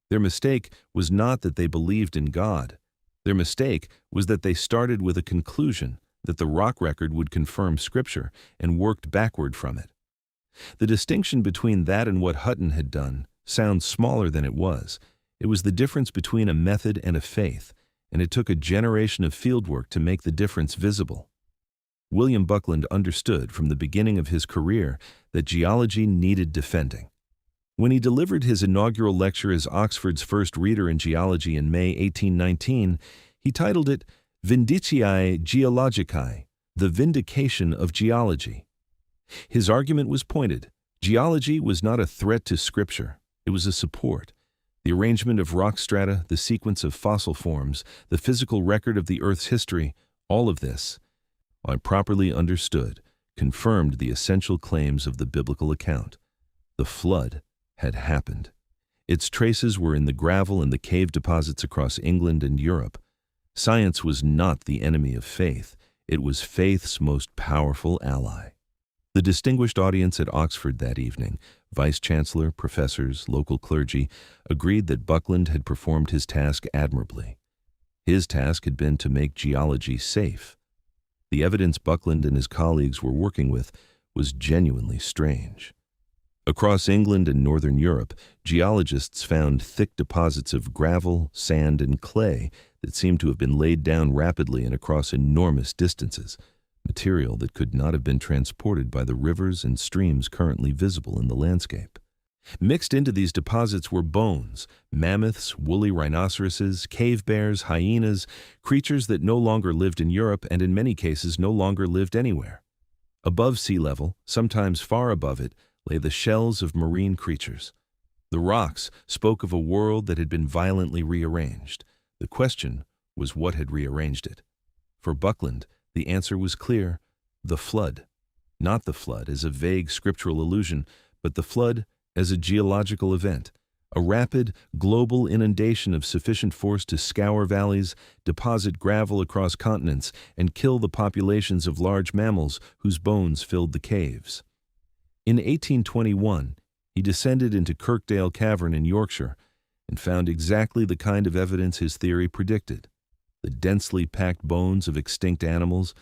S1: Their mistake was not that they believed in God. Their mistake was that they started with a conclusion that the rock record would confirm Scripture and worked backward from it. The distinction between that and what Hutton had done sounds smaller than it was. It was the difference between a method and a faith, and it took a generation of fieldwork to make the difference visible. William Buckland understood from the beginning of his career that geology needed defending. When he delivered his inaugural lecture as Oxford's first reader in geology in May 1819, he titled it Vindiciae Geologicae, the Vindication of Geology. His argument was pointed. Geology was not a threat to Scripture, it was a support. The arrangement of rock strata, the sequence of fossil forms, the physical record of the Earth's history, all of this, when properly understood, confirmed the essential claims of the biblical account. The flood had happened. Its traces were in the gravel and the cave deposits across England and Europe. Science was not the enemy of faith. It was faith's most powerful ally. The distinguished audience at Oxford that evening, vice-chancellor, professors, local clergy, agreed that Buckland had performed his task admirably. His task had been to make geology safe. The evidence Buckland and his colleagues were working with was genuinely strange. Across England and northern Europe, geologists found thick deposits of gravel, sand, and clay that seemed to have been laid down rapidly and across enormous distances, material that could not have been transported by the rivers and streams currently visible in the landscape. Mixed into these deposits were bones, mammoths, woolly rhinoceroses, cave bears, hyenas, creatures that no longer lived in Europe and in many cases no longer lived anywhere. Above sea level, sometimes far above it, lay the shells of marine creatures. The rocks spoke of a world that had been violently rearranged. The question was what had rearranged it. For Buckland, the answer was clear: the flood. Not the flood as a vague scriptural allusion, but the flood as a geological event, a rapid, global inundation of sufficient force to scour valleys, deposit gravel across continents, and kill the populations of large mammals whose bones filled the caves. In 1821, he descended into Kirkdale Cavern in Yorkshire and found exactly the kind of evidence his theory predicted: the densely packed bones of extinct animals,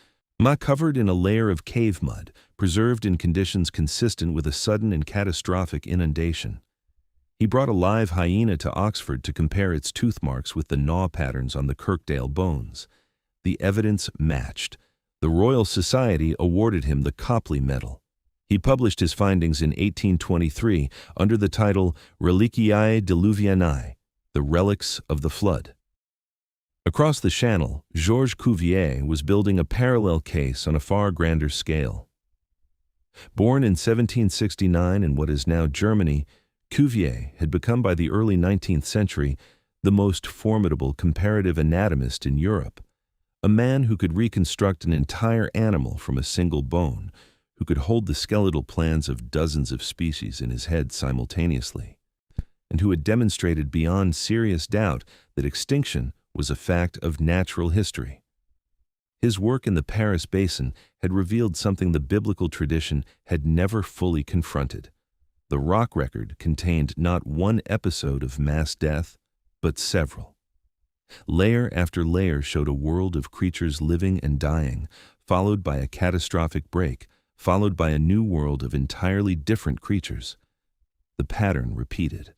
S1: covered in a layer of cave mud, preserved in conditions consistent with a sudden and catastrophic inundation. He brought a live hyena to Oxford to compare its tooth marks with the gnaw patterns on the Kirkdale bones. The evidence matched. The Royal Society awarded him the Copley Medal. He published his findings in 1823 under the title Reliquiae Diluvianae, the Relics of the Flood. Across the Channel, Georges Cuvier was building a parallel case on a far grander scale. Born in 1769 in what is now Germany, Cuvier had become by the early 19th century the most formidable comparative anatomist in Europe, a man who could reconstruct an entire animal from a single bone, who could hold the skeletal plans of dozens of species in his head simultaneously, and who had demonstrated beyond serious doubt that extinction was a fact of natural history. His work in the Paris Basin had revealed something the biblical tradition had never fully confronted. The rock record contained not one episode of mass death, but several. Layer after layer showed a world of creatures living and dying, followed by a catastrophic break, followed by a new world of entirely different creatures. The pattern repeated.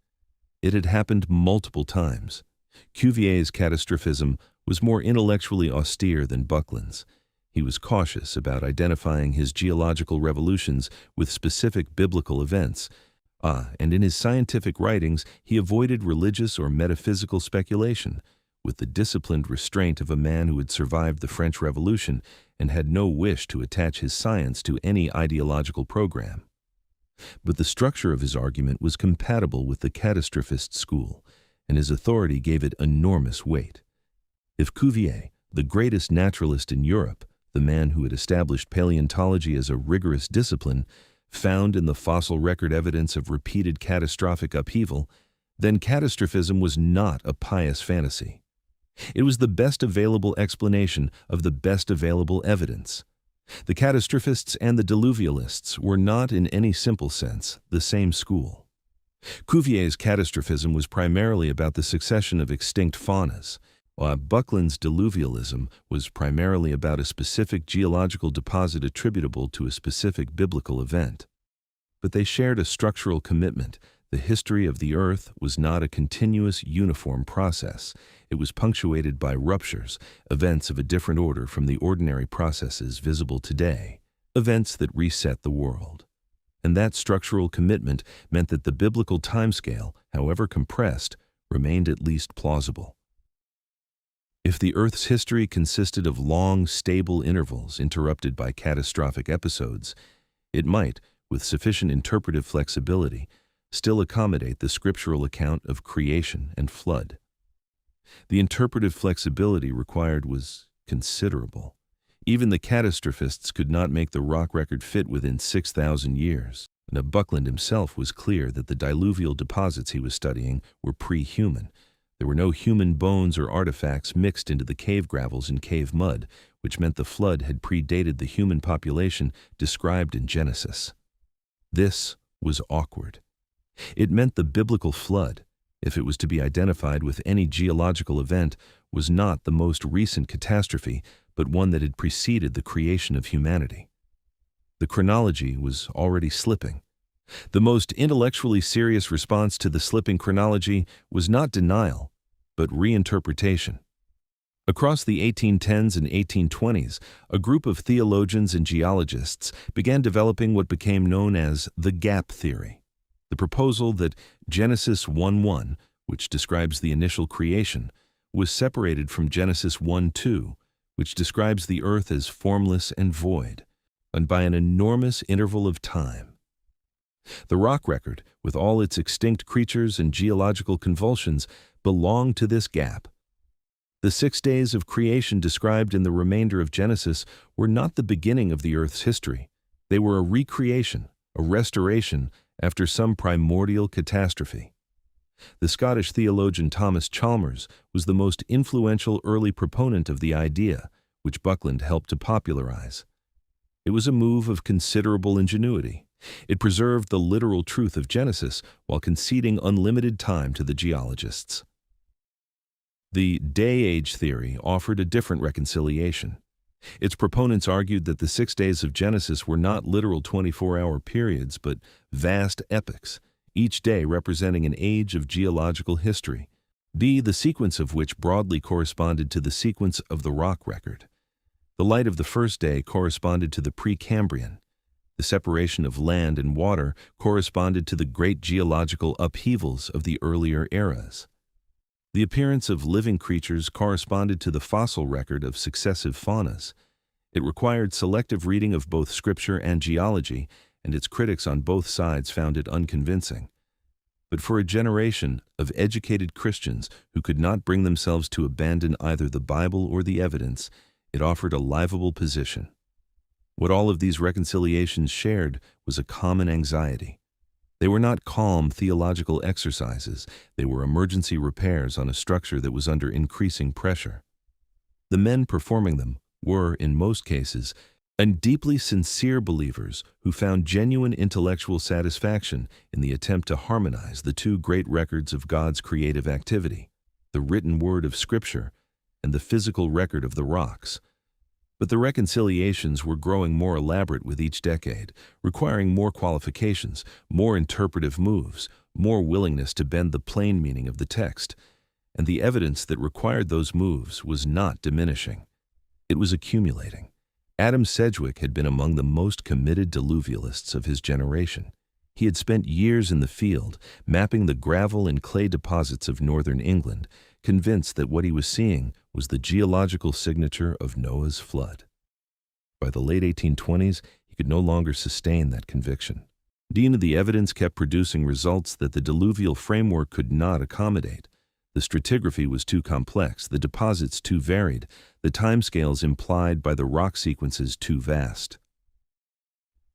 S1: It had happened multiple times. Cuvier's catastrophism was more intellectually austere than Buckland's. He was cautious about identifying his geological revolutions with specific biblical events. And in his scientific writings, he avoided religious or metaphysical speculation, with the disciplined restraint of a man who had survived the French Revolution and had no wish to attach his science to any ideological program. But the structure of his argument was compatible with the catastrophist school, and his authority gave it enormous weight. If Cuvier, the greatest naturalist in Europe, the man who had established paleontology as a rigorous discipline, found in the fossil record evidence of repeated catastrophic upheaval, then catastrophism was not a pious fantasy. It was the best available explanation of the best available evidence. The catastrophists and the diluvialists were not, in any simple sense, the same school. Cuvier's catastrophism was primarily about the succession of extinct faunas, while Buckland's diluvialism was primarily about a specific geological deposit attributable to a specific biblical event. But they shared a structural commitment. The history of the Earth was not a continuous, uniform process. It was punctuated by ruptures, events of a different order from the ordinary processes visible today, events that reset the world. And that structural commitment meant that the biblical timescale, however compressed, remained at least plausible. If the Earth's history consisted of long, stable intervals interrupted by catastrophic episodes, it might, with sufficient interpretive flexibility, still accommodate the scriptural account of creation and flood. The interpretive flexibility required was considerable. Even the catastrophists could not make the rock record fit within 6,000 years. And Buckland himself was clear that the diluvial deposits he was studying were pre-human. There were no human bones or artifacts mixed into the cave gravels and cave mud, which meant the flood had predated the human population described in Genesis. This was awkward. It meant the biblical flood, if it was to be identified with any geological event, was not the most recent catastrophe, but one that had preceded the creation of humanity. The chronology was already slipping. The most intellectually serious response to the slipping chronology was not denial, but reinterpretation. Across the 1810s and 1820s, a group of theologians and geologists began developing what became known as the gap theory, the proposal that Genesis 1:1, which describes the initial creation, was separated from Genesis 1:2, which describes the earth as formless and void, and by an enormous interval of time. The rock record, with all its extinct creatures and geological convulsions, belonged to this gap. The 6 days of creation described in the remainder of Genesis were not the beginning of the earth's history. They were a recreation, a restoration after some primordial catastrophe. The Scottish theologian Thomas Chalmers was the most influential early proponent of the idea, which Buckland helped to popularize. It was a move of considerable ingenuity. It preserved the literal truth of Genesis while conceding unlimited time to the geologists. The day-age theory offered a different reconciliation. Its proponents argued that the 6 days of Genesis were not literal 24-hour periods, but vast epochs, each day representing an age of geological history, the sequence of which broadly corresponded to the sequence of the rock record. The light of the first day corresponded to the Precambrian. The separation of land and water corresponded to the great geological upheavals of the earlier eras. The appearance of living creatures corresponded to the fossil record of successive faunas. It required selective reading of both scripture and geology, and its critics on both sides found it unconvincing. But for a generation of educated Christians who could not bring themselves to abandon either the Bible or the evidence, it offered a livable position. What all of these reconciliations shared was a common anxiety. They were not calm theological exercises. They were emergency repairs on a structure that was under increasing pressure. The men performing them were, in most cases, deeply sincere believers who found genuine intellectual satisfaction in the attempt to harmonize the two great records of God's creative activity, the written word of Scripture and the physical record of the rocks. But the reconciliations were growing more elaborate with each decade, requiring more qualifications, more interpretive moves, more willingness to bend the plain meaning of the text. And the evidence that required those moves was not diminishing. It was accumulating. Adam Sedgwick had been among the most committed diluvialists of his generation. He had spent years in the field, mapping the gravel and clay deposits of northern England, convinced that what he was seeing was the geological signature of Noah's flood. By the late 1820s, he could no longer sustain that conviction. The evidence kept producing results that the diluvial framework could not accommodate. The stratigraphy was too complex, the deposits too varied, the timescales implied by the rock sequences too vast.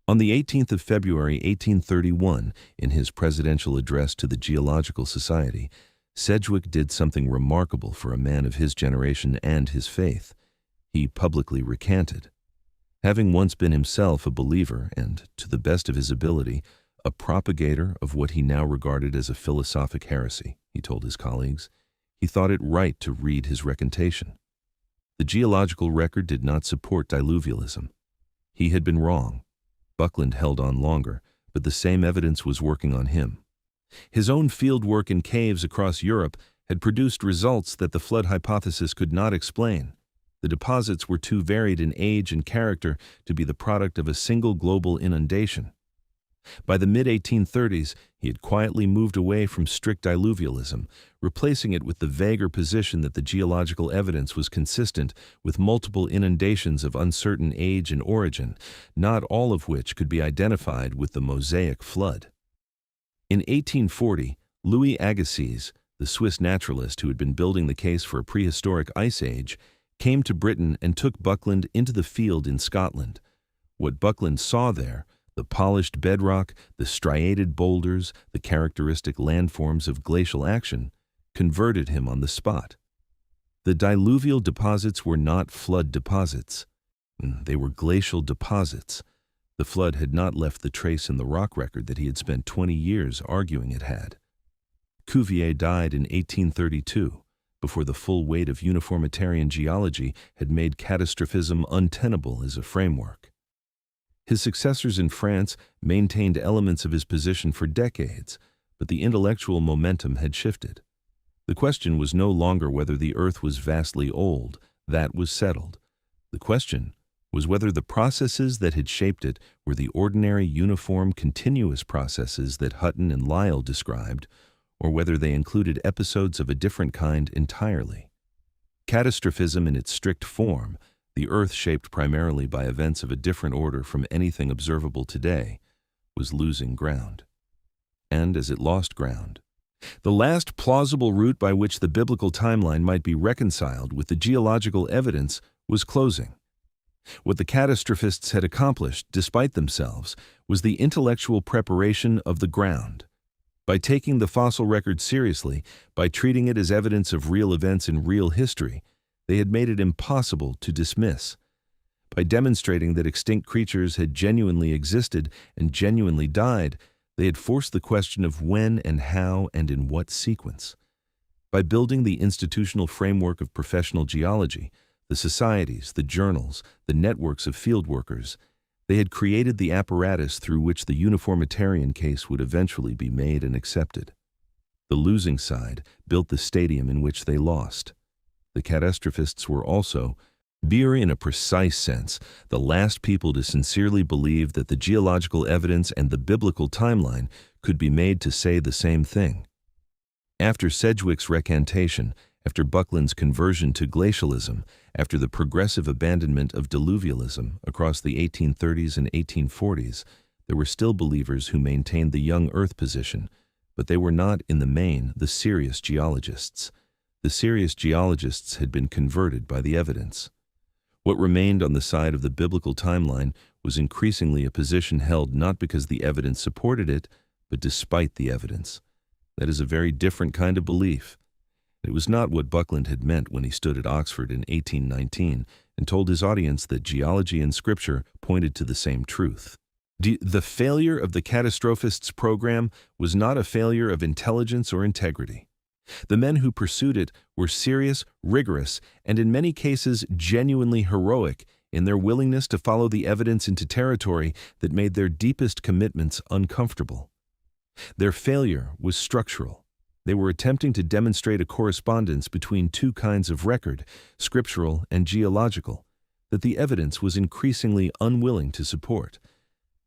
S1: On the 18th of February 1831, in his presidential address to the Geological Society, Sedgwick did something remarkable for a man of his generation and his faith. He publicly recanted. Having once been himself a believer and, to the best of his ability, a propagator of what he now regarded as a philosophic heresy, he told his colleagues, he thought it right to read his recantation. The geological record did not support diluvialism. He had been wrong. Buckland held on longer, but the same evidence was working on him. His own field work in caves across Europe had produced results that the flood hypothesis could not explain. The deposits were too varied in age and character to be the product of a single global inundation. By the mid-1830s, he had quietly moved away from strict diluvialism, replacing it with the vaguer position that the geological evidence was consistent with multiple inundations of uncertain age and origin, not all of which could be identified with the Mosaic flood. In 1840, Louis Agassiz, the Swiss naturalist who had been building the case for a prehistoric ice age, came to Britain and took Buckland into the field in Scotland. What Buckland saw there, the polished bedrock, the striated boulders, the characteristic landforms of glacial action, converted him on the spot. The diluvial deposits were not flood deposits. They were glacial deposits. The flood had not left the trace in the rock record that he had spent 20 years arguing it had. Cuvier died in 1832, before the full weight of uniformitarian geology had made catastrophism untenable as a framework. His successors in France maintained elements of his position for decades, but the intellectual momentum had shifted. The question was no longer whether the earth was vastly old. That was settled. The question was whether the processes that had shaped it were the ordinary, uniform, continuous processes that Hutton and Lyell described, or whether they included episodes of a different kind entirely. Catastrophism in its strict form, the earth shaped primarily by events of a different order from anything observable today, was losing ground. And as it lost ground, the last plausible route by which the biblical timeline might be reconciled with the geological evidence was closing. What the catastrophists had accomplished, despite themselves, was the intellectual preparation of the ground. By taking the fossil record seriously, by treating it as evidence of real events in real history, they had made it impossible to dismiss. By demonstrating that extinct creatures had genuinely existed and genuinely died, they had forced the question of when and how and in what sequence. By building the institutional framework of professional geology, the societies, the journals, the networks of field workers, they had created the apparatus through which the uniformitarian case would eventually be made and accepted. The losing side built the stadium in which they lost. The catastrophists were also, in a precise sense, the last people to sincerely believe that the geological evidence and the biblical timeline could be made to say the same thing. After Sedgwick's recantation, after Buckland's conversion to glacialism, after the progressive abandonment of diluvialism across the 1830s and 1840s, there were still believers who maintained the young earth position, but they were not, in the main, the serious geologists. The serious geologists had been converted by the evidence. What remained on the side of the biblical timeline was increasingly a position held not because the evidence supported it, but despite the evidence. That is a very different kind of belief. It was not what Buckland had meant when he stood at Oxford in 1819 and told his audience that geology and scripture pointed to the same truth. The failure of the catastrophists' program was not a failure of intelligence or integrity. The men who pursued it were serious, rigorous, and in many cases genuinely heroic in their willingness to follow the evidence into territory that made their deepest commitments uncomfortable. Their failure was structural. They were attempting to demonstrate a correspondence between two kinds of record, scriptural and geological, that the evidence was increasingly unwilling to support.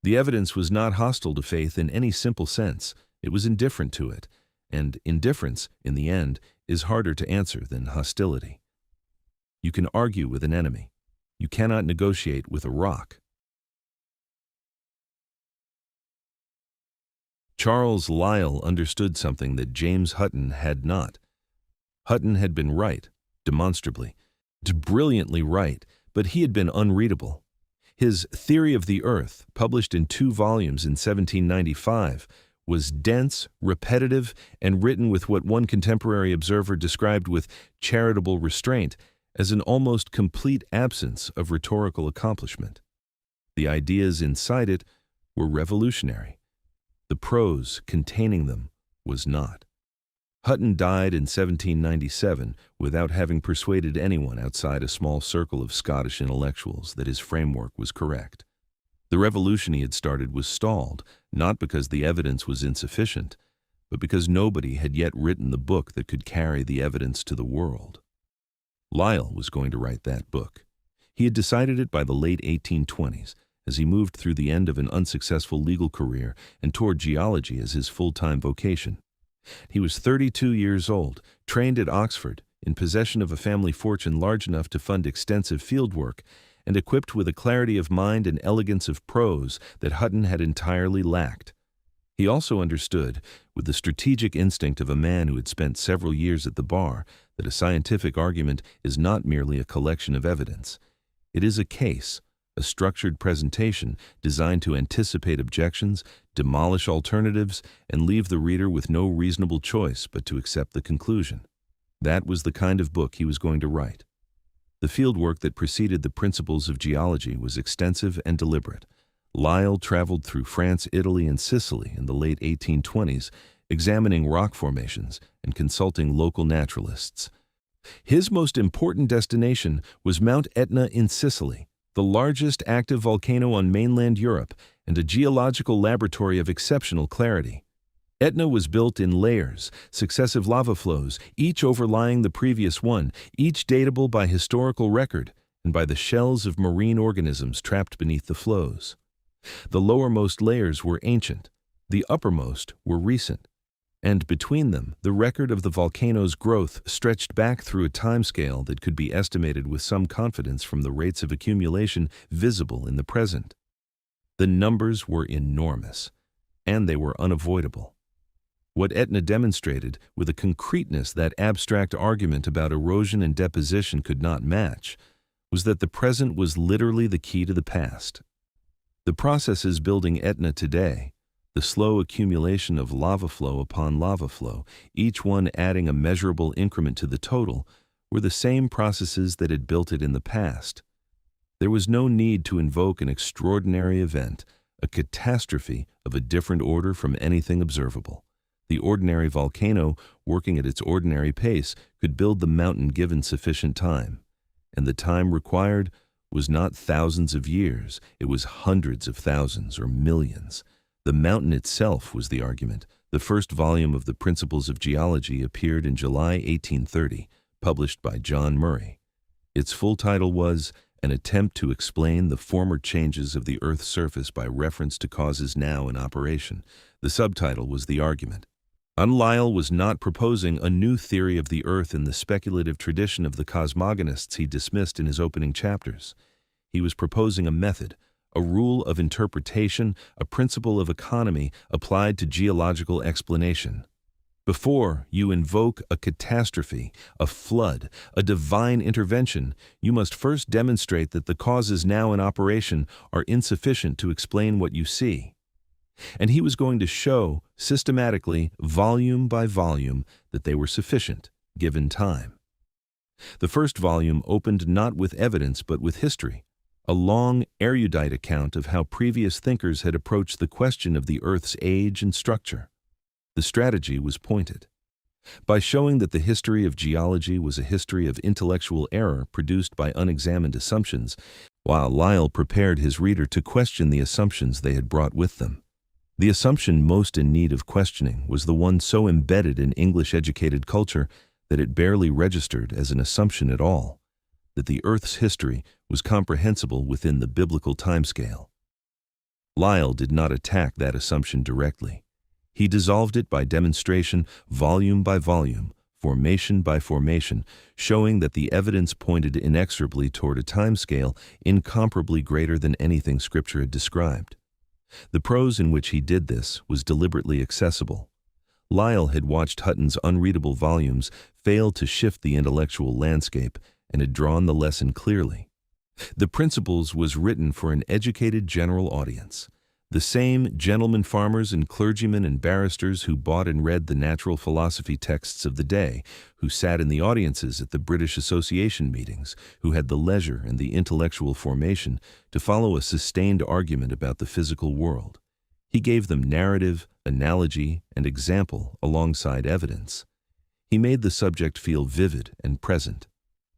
S1: The evidence was not hostile to faith in any simple sense. It was indifferent to it, and indifference, in the end, is harder to answer than hostility. You can argue with an enemy. You cannot negotiate with a rock. Charles Lyell understood something that James Hutton had not. Hutton had been right, demonstrably, brilliantly right, but he had been unreadable. His Theory of the Earth, published in 2 volumes in 1795, was dense, repetitive, and written with what one contemporary observer described with charitable restraint as an almost complete absence of rhetorical accomplishment. The ideas inside it were revolutionary. The prose containing them was not. Hutton died in 1797 without having persuaded anyone outside a small circle of Scottish intellectuals that his framework was correct. The revolution he had started was stalled, not because the evidence was insufficient, but because nobody had yet written the book that could carry the evidence to the world. Lyell was going to write that book. He had decided it by the late 1820s, as he moved through the end of an unsuccessful legal career and toward geology as his full-time vocation. He was 32 years old, trained at Oxford, in possession of a family fortune large enough to fund extensive field work, and equipped with a clarity of mind and elegance of prose that Hutton had entirely lacked. He also understood, with the strategic instinct of a man who had spent several years at the bar, that a scientific argument is not merely a collection of evidence. It is a case, a structured presentation designed to anticipate objections, demolish alternatives, and leave the reader with no reasonable choice but to accept the conclusion. That was the kind of book he was going to write. The fieldwork that preceded the principles of geology was extensive and deliberate. Lyell traveled through France, Italy, and Sicily in the late 1820s, examining rock formations and consulting local naturalists. His most important destination was Mount Etna in Sicily, the largest active volcano on mainland Europe and a geological laboratory of exceptional clarity. Etna was built in layers, successive lava flows, each overlying the previous one, each datable by historical record and by the shells of marine organisms trapped beneath the flows. The lowermost layers were ancient, the uppermost were recent, and between them the record of the volcano's growth stretched back through a timescale that could be estimated with some confidence from the rates of accumulation visible in the present. The numbers were enormous, and they were unavoidable. What Etna demonstrated, with a concreteness that abstract argument about erosion and deposition could not match, was that the present was literally the key to the past. The processes building Etna today, the slow accumulation of lava flow upon lava flow, each one adding a measurable increment to the total, were the same processes that had built it in the past. There was no need to invoke an extraordinary event, a catastrophe of a different order from anything observable. The ordinary volcano, working at its ordinary pace, could build the mountain given sufficient time. And the time required was not thousands of years, it was hundreds of thousands or millions. The mountain itself was the argument. The first volume of the Principles of Geology appeared in July 1830, published by John Murray. Its full title was An Attempt to Explain the Former Changes of the Earth's Surface by Reference to Causes Now in Operation. The subtitle was The Argument. Lyell was not proposing a new theory of the Earth in the speculative tradition of the cosmogonists he dismissed in his opening chapters. He was proposing a method, a rule of interpretation, a principle of economy applied to geological explanation. Before you invoke a catastrophe, a flood, a divine intervention, you must first demonstrate that the causes now in operation are insufficient to explain what you see. And he was going to show, systematically, volume by volume, that they were sufficient, given time. The first volume opened not with evidence but with history, a long, erudite account of how previous thinkers had approached the question of the Earth's age and structure. The strategy was pointed. By showing that the history of geology was a history of intellectual error produced by unexamined assumptions, while Lyell prepared his reader to question the assumptions they had brought with them. The assumption most in need of questioning was the one so embedded in English-educated culture that it barely registered as an assumption at all, that the Earth's history was comprehensible within the biblical timescale. Lyell did not attack that assumption directly. He dissolved it by demonstration, volume by volume, formation by formation, showing that the evidence pointed inexorably toward a timescale incomparably greater than anything Scripture had described. The prose in which he did this was deliberately accessible. Lyell had watched Hutton's unreadable volumes fail to shift the intellectual landscape and had drawn the lesson clearly. The Principles was written for an educated general audience. The same gentlemen farmers and clergymen and barristers who bought and read the natural philosophy texts of the day, who sat in the audiences at the British Association meetings, who had the leisure and the intellectual formation to follow a sustained argument about the physical world. He gave them narrative, analogy, and example alongside evidence. He made the subject feel vivid and present.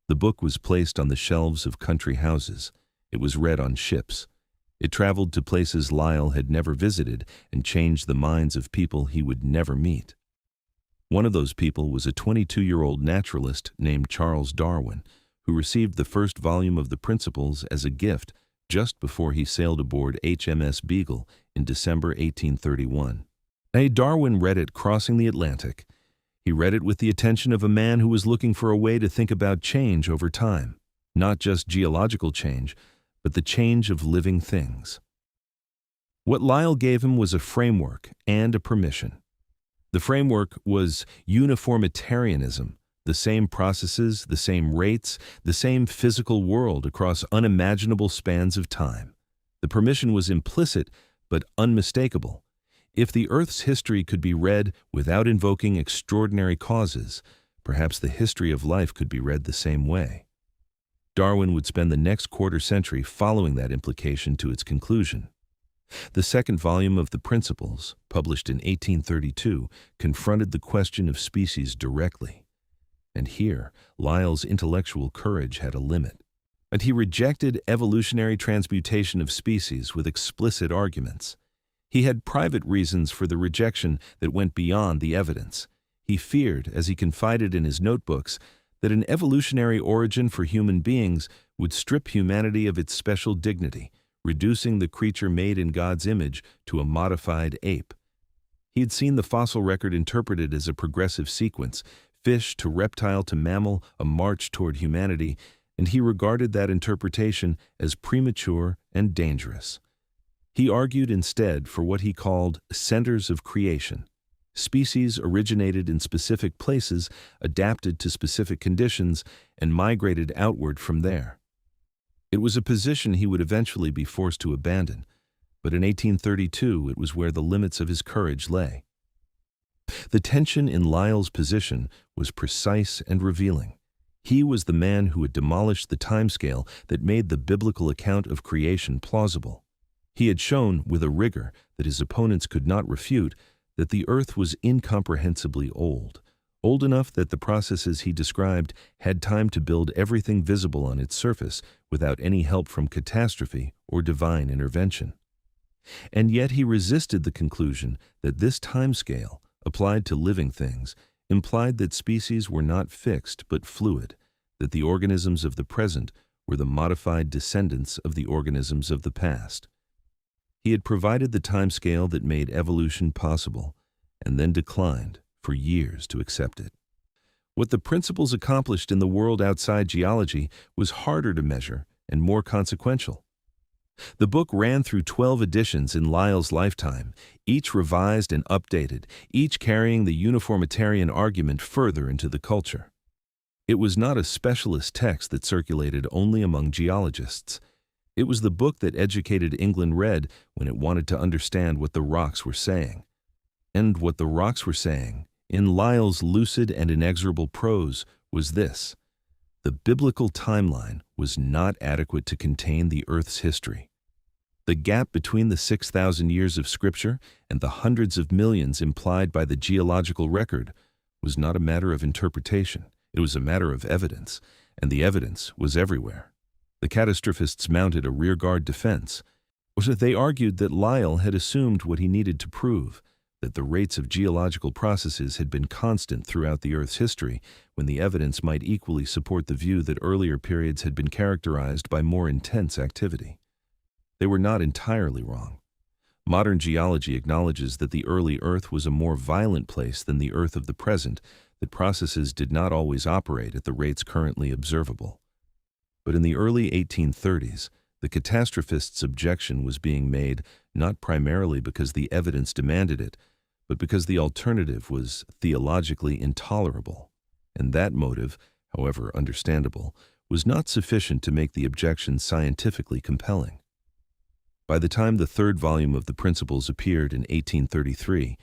S1: The book was placed on the shelves of country houses. It was read on ships. It traveled to places Lyell had never visited and changed the minds of people he would never meet. One of those people was a 22-year-old naturalist named Charles Darwin, who received the first volume of the Principles as a gift just before he sailed aboard HMS Beagle in December 1831. Darwin read it crossing the Atlantic. He read it with the attention of a man who was looking for a way to think about change over time, not just geological change, but the change of living things. What Lyell gave him was a framework and a permission. The framework was uniformitarianism, the same processes, the same rates, the same physical world across unimaginable spans of time. The permission was implicit but unmistakable. If the Earth's history could be read without invoking extraordinary causes, perhaps the history of life could be read the same way. Darwin would spend the next quarter century following that implication to its conclusion. The second volume of the Principles, published in 1832, confronted the question of species directly. And here, Lyell's intellectual courage had a limit. And he rejected evolutionary transmutation of species with explicit arguments. He had private reasons for the rejection that went beyond the evidence. He feared, as he confided in his notebooks, that an evolutionary origin for human beings would strip humanity of its special dignity, reducing the creature made in God's image to a modified ape. He had seen the fossil record interpreted as a progressive sequence, fish to reptile to mammal, a march toward humanity, and he regarded that interpretation as premature and dangerous. He argued instead for what he called centers of creation. Species originated in specific places, adapted to specific conditions, and migrated outward from there. It was a position he would eventually be forced to abandon, but in 1832 it was where the limits of his courage lay. The tension in Lyell's position was precise and revealing. He was the man who had demolished the timescale that made the biblical account of creation plausible. He had shown, with a rigor that his opponents could not refute, that the Earth was incomprehensibly old, old enough that the processes he described had time to build everything visible on its surface without any help from catastrophe or divine intervention. And yet he resisted the conclusion that this timescale, applied to living things, implied that species were not fixed but fluid, that the organisms of the present were the modified descendants of the organisms of the past. He had provided the timescale that made evolution possible, and then declined for years to accept it. What the Principles accomplished in the world outside geology was harder to measure and more consequential. The book ran through 12 editions in Lyell's lifetime, each revised and updated, each carrying the uniformitarian argument further into the culture. It was not a specialist text that circulated only among geologists. It was the book that educated England read when it wanted to understand what the rocks were saying. And what the rocks were saying, in Lyell's lucid and inexorable prose, was this: the biblical timeline was not adequate to contain the Earth's history. The gap between the 6,000 years of Scripture and the hundreds of millions implied by the geological record was not a matter of interpretation. It was a matter of evidence, and the evidence was everywhere. The catastrophists mounted a rearguard defense. They argued that Lyell had assumed what he needed to prove, that the rates of geological processes had been constant throughout the Earth's history, when the evidence might equally support the view that earlier periods had been characterized by more intense activity. They were not entirely wrong. Modern geology acknowledges that the early Earth was a more violent place than the Earth of the present, that processes did not always operate at the rates currently observable. But in the early 1830s, the catastrophists' objection was being made not primarily because the evidence demanded it, but because the alternative was theologically intolerable, and that motive, however understandable, was not sufficient to make the objection scientifically compelling. By the time the third volume of the Principles appeared in 1833,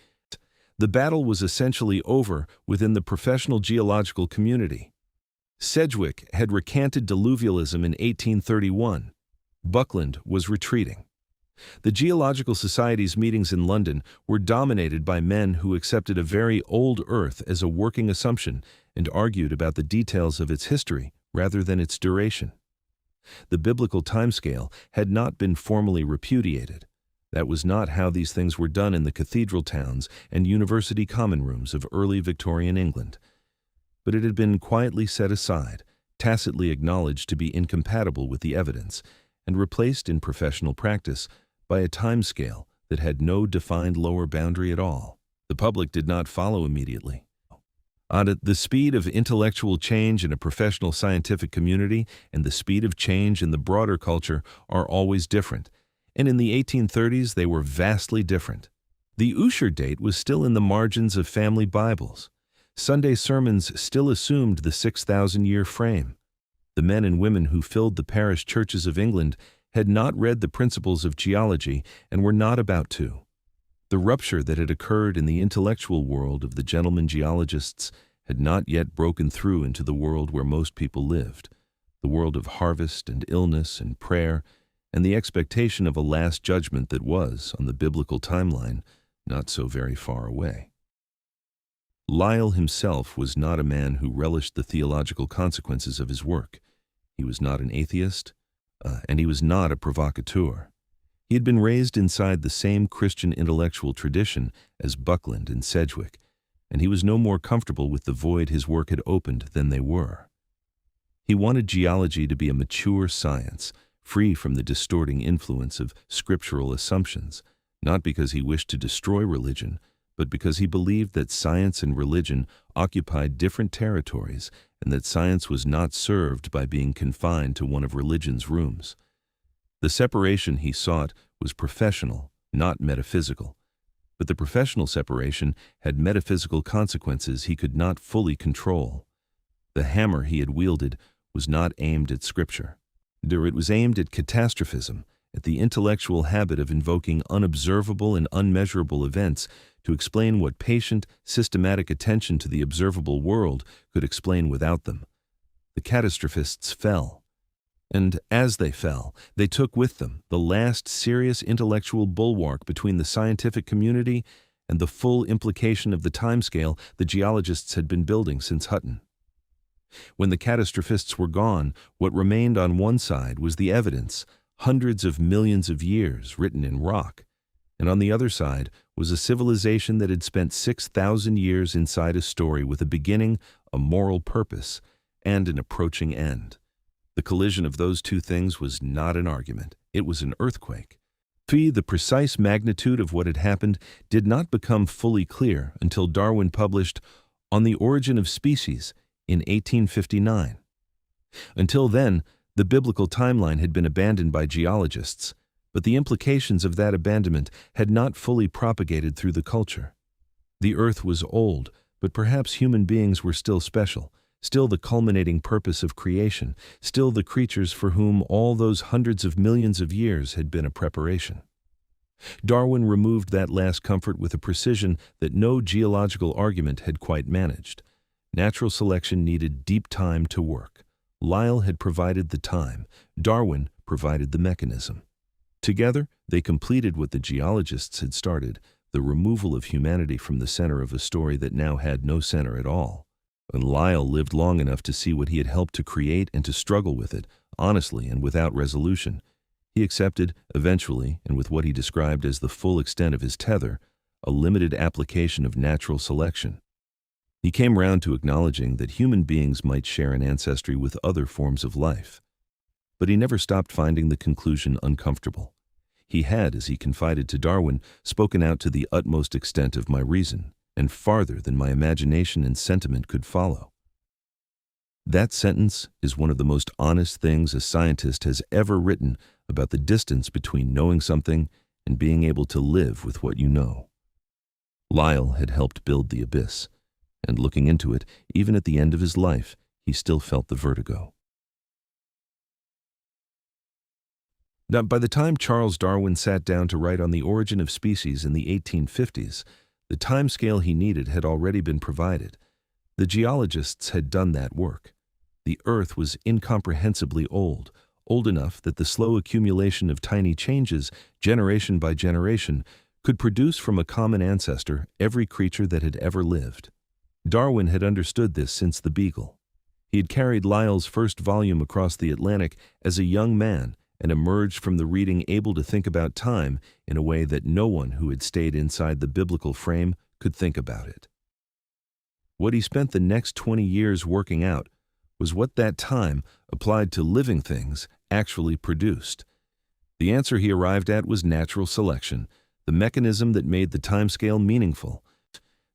S1: the battle was essentially over within the professional geological community. Sedgwick had recanted diluvialism in 1831. Buckland was retreating. The Geological Society's meetings in London were dominated by men who accepted a very old Earth as a working assumption and argued about the details of its history rather than its duration. The biblical timescale had not been formally repudiated. That was not how these things were done in the cathedral towns and university common rooms of early Victorian England. But it had been quietly set aside, tacitly acknowledged to be incompatible with the evidence, and replaced in professional practice by a timescale that had no defined lower boundary at all. The public did not follow immediately. The speed of intellectual change in a professional scientific community and the speed of change in the broader culture are always different, and in the 1830s they were vastly different. The Ussher date was still in the margins of family Bibles. Sunday sermons still assumed the 6,000-year frame. The men and women who filled the parish churches of England had not read the Principles of Geology and were not about to. The rupture that had occurred in the intellectual world of the gentlemen geologists had not yet broken through into the world where most people lived, the world of harvest and illness and prayer, and the expectation of a last judgment that was, on the biblical timeline, not so very far away. Lyell himself was not a man who relished the theological consequences of his work. He was not an atheist, and he was not a provocateur. He had been raised inside the same Christian intellectual tradition as Buckland and Sedgwick, and he was no more comfortable with the void his work had opened than they were. He wanted geology to be a mature science, free from the distorting influence of scriptural assumptions, not because he wished to destroy religion, but because he believed that science and religion occupied different territories and that science was not served by being confined to one of religion's rooms. The separation he sought was professional, not metaphysical, but the professional separation had metaphysical consequences he could not fully control. The hammer he had wielded was not aimed at Scripture. It was aimed at catastrophism, at the intellectual habit of invoking unobservable and unmeasurable events to explain what patient, systematic attention to the observable world could explain without them. The catastrophists fell. And as they fell, they took with them the last serious intellectual bulwark between the scientific community and the full implication of the timescale the geologists had been building since Hutton. When the catastrophists were gone, what remained on one side was the evidence, hundreds of millions of years written in rock, and on the other side was a civilization that had spent 6,000 years inside a story with a beginning, a moral purpose, and an approaching end. The collision of those two things was not an argument, it was an earthquake. The precise magnitude of what had happened did not become fully clear until Darwin published On the Origin of Species in 1859. Until then, the biblical timeline had been abandoned by geologists, but the implications of that abandonment had not fully propagated through the culture. The Earth was old, but perhaps human beings were still special, still the culminating purpose of creation, still the creatures for whom all those hundreds of millions of years had been a preparation. Darwin removed that last comfort with a precision that no geological argument had quite managed. Natural selection needed deep time to work. Lyell had provided the time, Darwin provided the mechanism. Together, they completed what the geologists had started, the removal of humanity from the center of a story that now had no center at all. And Lyell lived long enough to see what he had helped to create and to struggle with it, honestly and without resolution. He accepted, eventually, and with what he described as the full extent of his tether, a limited application of natural selection. He came round to acknowledging that human beings might share an ancestry with other forms of life. But he never stopped finding the conclusion uncomfortable. He had, as he confided to Darwin, spoken out to the utmost extent of my reason, and farther than my imagination and sentiment could follow. That sentence is one of the most honest things a scientist has ever written about the distance between knowing something and being able to live with what you know. Lyell had helped build the abyss, and looking into it, even at the end of his life, he still felt the vertigo. Now, by the time Charles Darwin sat down to write on the origin of species in the 1850s, the timescale he needed had already been provided. The geologists had done that work. The Earth was incomprehensibly old enough that the slow accumulation of tiny changes, generation by generation, could produce from a common ancestor every creature that had ever lived. Darwin had understood this since the Beagle. He had carried Lyell's first volume across the Atlantic as a young man and emerged from the reading able to think about time in a way that no one who had stayed inside the biblical frame could think about it. What he spent the next 20 years working out was what that time, applied to living things, actually produced. The answer he arrived at was natural selection, the mechanism that made the timescale meaningful,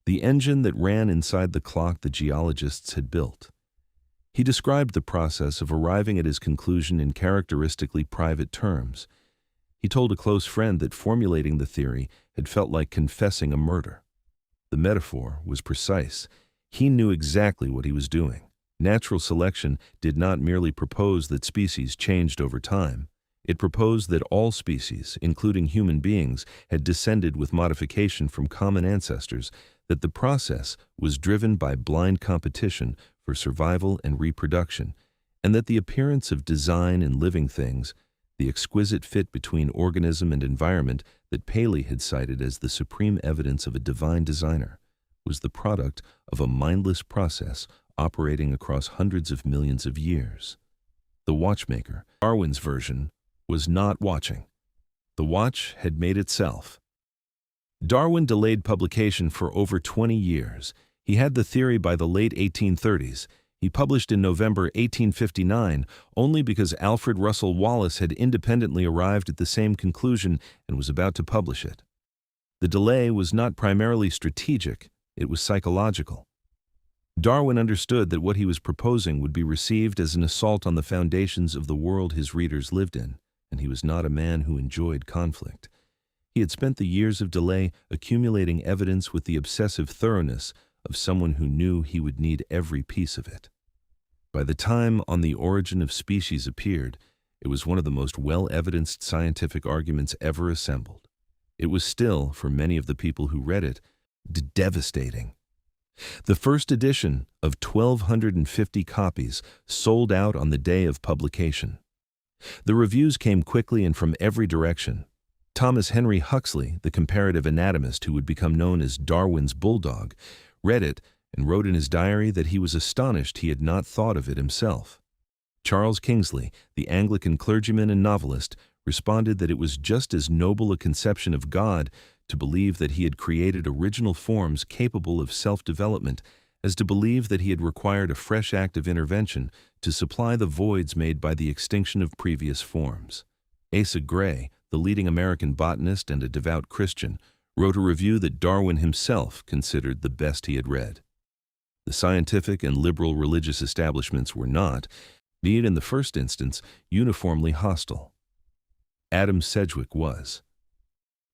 S1: the engine that ran inside the clock the geologists had built. He described the process of arriving at his conclusion in characteristically private terms. He told a close friend that formulating the theory had felt like confessing a murder. The metaphor was precise. He knew exactly what he was doing. Natural selection did not merely propose that species changed over time. It proposed that all species, including human beings, had descended with modification from common ancestors, that the process was driven by blind competition for survival and reproduction, and that the appearance of design in living things, the exquisite fit between organism and environment that Paley had cited as the supreme evidence of a divine designer, was the product of a mindless process operating across hundreds of millions of years. The watchmaker, Darwin's version, was not watching. The watch had made itself. Darwin delayed publication for over 20 years. He had the theory by the late 1830s. He published in November 1859 only because Alfred Russel Wallace had independently arrived at the same conclusion and was about to publish it. The delay was not primarily strategic, it was psychological. Darwin understood that what he was proposing would be received as an assault on the foundations of the world his readers lived in, and he was not a man who enjoyed conflict. He had spent the years of delay accumulating evidence with the obsessive thoroughness of someone who knew he would need every piece of it. By the time On the Origin of Species appeared, it was one of the most well-evidenced scientific arguments ever assembled. It was still, for many of the people who read it, devastating. The first edition of 1,250 copies sold out on the day of publication. The reviews came quickly and from every direction. Thomas Henry Huxley, the comparative anatomist who would become known as Darwin's bulldog, read it and wrote in his diary that he was astonished he had not thought of it himself. Charles Kingsley, the Anglican clergyman and novelist, responded that it was just as noble a conception of God to believe that he had created original forms capable of self-development as to believe that he had required a fresh act of intervention to supply the voids made by the extinction of previous forms. Asa Gray, the leading American botanist and a devout Christian, wrote a review that Darwin himself considered the best he had read. The scientific and liberal religious establishments were not, indeed in the first instance, uniformly hostile. Adam Sedgwick was.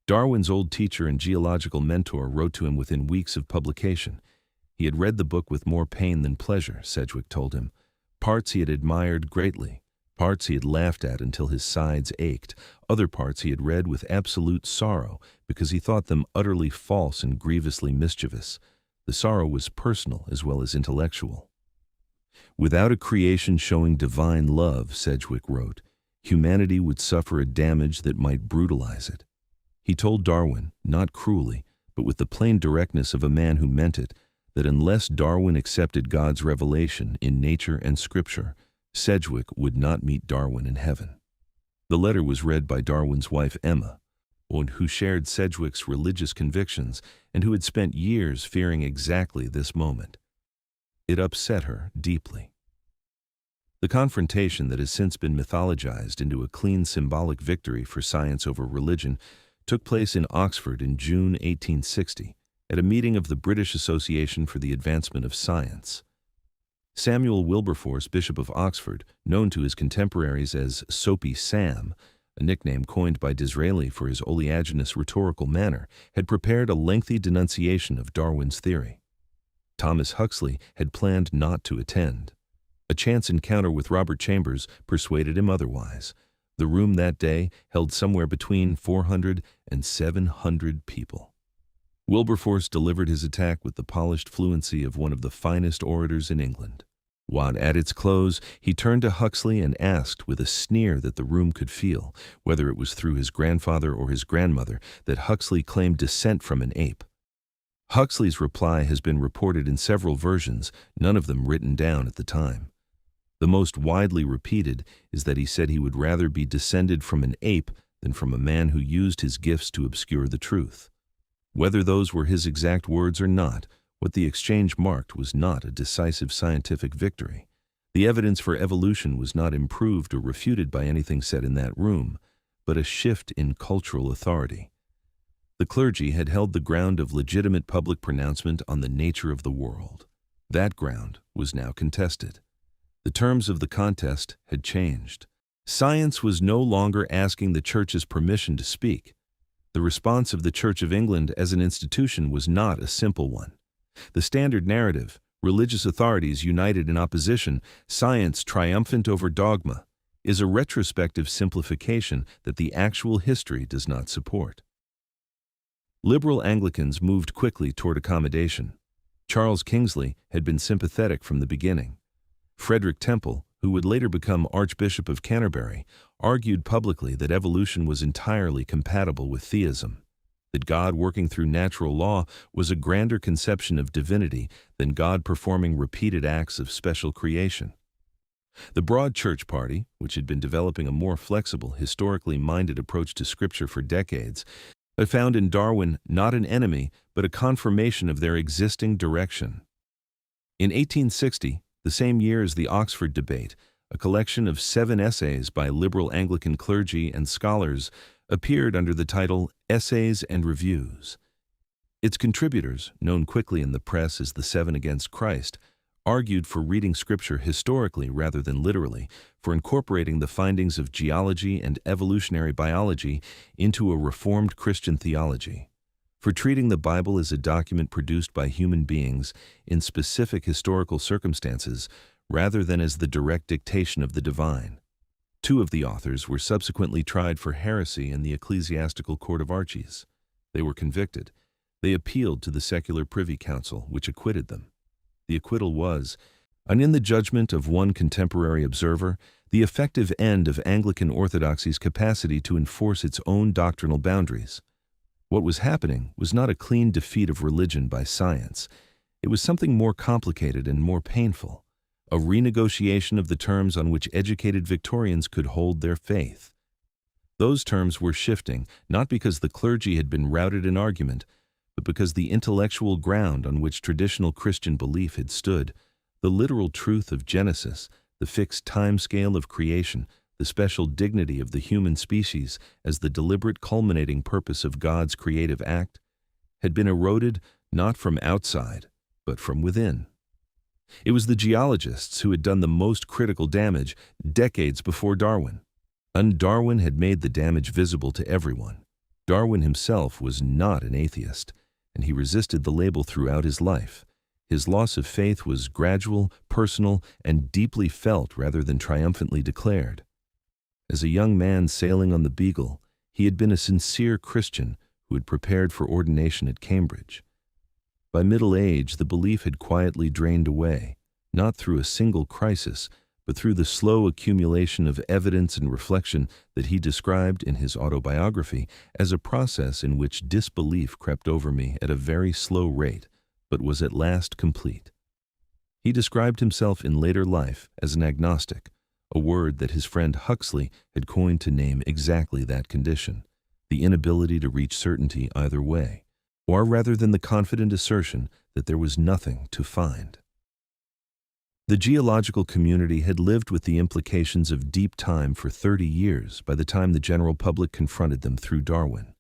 S1: Darwin's old teacher and geological mentor wrote to him within weeks of publication. He had read the book with more pain than pleasure, Sedgwick told him. Parts he had admired greatly, parts he had laughed at until his sides ached, other parts he had read with absolute sorrow because he thought them utterly false and grievously mischievous. The sorrow was personal as well as intellectual. Without a creation showing divine love, Sedgwick wrote, humanity would suffer a damage that might brutalize it. He told Darwin, not cruelly, but with the plain directness of a man who meant it, that unless Darwin accepted God's revelation in nature and scripture, Sedgwick would not meet Darwin in heaven. The letter was read by Darwin's wife Emma, who shared Sedgwick's religious convictions and who had spent years fearing exactly this moment. It upset her deeply. The confrontation that has since been mythologized into a clean symbolic victory for science over religion took place in Oxford in June 1860 at a meeting of the British Association for the Advancement of Science. Samuel Wilberforce, Bishop of Oxford, known to his contemporaries as Soapy Sam, a nickname coined by Disraeli for his oleaginous rhetorical manner, had prepared a lengthy denunciation of Darwin's theory. Thomas Huxley had planned not to attend. A chance encounter with Robert Chambers persuaded him otherwise. The room that day held somewhere between 400 and 700 people. Wilberforce delivered his attack with the polished fluency of one of the finest orators in England. While at its close, he turned to Huxley and asked, with a sneer that the room could feel, whether it was through his grandfather or his grandmother, that Huxley claimed descent from an ape. Huxley's reply has been reported in several versions, none of them written down at the time. The most widely repeated is that he said he would rather be descended from an ape than from a man who used his gifts to obscure the truth. Whether those were his exact words or not, what the exchange marked was not a decisive scientific victory. The evidence for evolution was not improved or refuted by anything said in that room, but a shift in cultural authority. The clergy had held the ground of legitimate public pronouncement on the nature of the world. That ground was now contested. The terms of the contest had changed. Science was no longer asking the Church's permission to speak. The response of the Church of England as an institution was not a simple one. The standard narrative, religious authorities united in opposition, science triumphant over dogma, is a retrospective simplification that the actual history does not support. Liberal Anglicans moved quickly toward accommodation. Charles Kingsley had been sympathetic from the beginning. Frederick Temple, who would later become Archbishop of Canterbury, argued publicly that evolution was entirely compatible with theism, that God working through natural law was a grander conception of divinity than God performing repeated acts of special creation. The Broad Church Party, which had been developing a more flexible, historically minded approach to Scripture for decades, had found in Darwin not an enemy, but a confirmation of their existing direction. In 1860, the same year as the Oxford debate, a collection of 7 essays by liberal Anglican clergy and scholars appeared under the title Essays and Reviews. Its contributors, known quickly in the press as the Seven Against Christ, argued for reading Scripture historically rather than literally, for incorporating the findings of geology and evolutionary biology into a reformed Christian theology, for treating the Bible as a document produced by human beings in specific historical circumstances rather than as the direct dictation of the divine. 2 of the authors were subsequently tried for heresy in the Ecclesiastical Court of Archies. They were convicted. They appealed to the secular Privy Council, which acquitted them. The acquittal was, and in the judgment of one contemporary observer, the effective end of Anglican orthodoxy's capacity to enforce its own doctrinal boundaries. What was happening was not a clean defeat of religion by science. It was something more complicated and more painful, a renegotiation of the terms on which educated Victorians could hold their faith. Those terms were shifting, not because the clergy had been routed in argument, but because the intellectual ground on which traditional Christian belief had stood, the literal truth of Genesis, the fixed time scale of creation, the special dignity of the human species as the deliberate culminating purpose of God's creative act, had been eroded not from outside, but from within. It was the geologists who had done the most critical damage decades before Darwin. And Darwin had made the damage visible to everyone. Darwin himself was not an atheist, and he resisted the label throughout his life. His loss of faith was gradual, personal, and deeply felt rather than triumphantly declared. As a young man sailing on the Beagle, he had been a sincere Christian who had prepared for ordination at Cambridge. By middle age, the belief had quietly drained away, not through a single crisis, but through the slow accumulation of evidence and reflection that he described in his autobiography as a process in which disbelief crept over me at a very slow rate, but was at last complete. He described himself in later life as an agnostic, a word that his friend Huxley had coined to name exactly that condition, the inability to reach certainty either way, or rather than the confident assertion that there was nothing to find. The geological community had lived with the implications of deep time for 30 years by the time the general public confronted them through Darwin.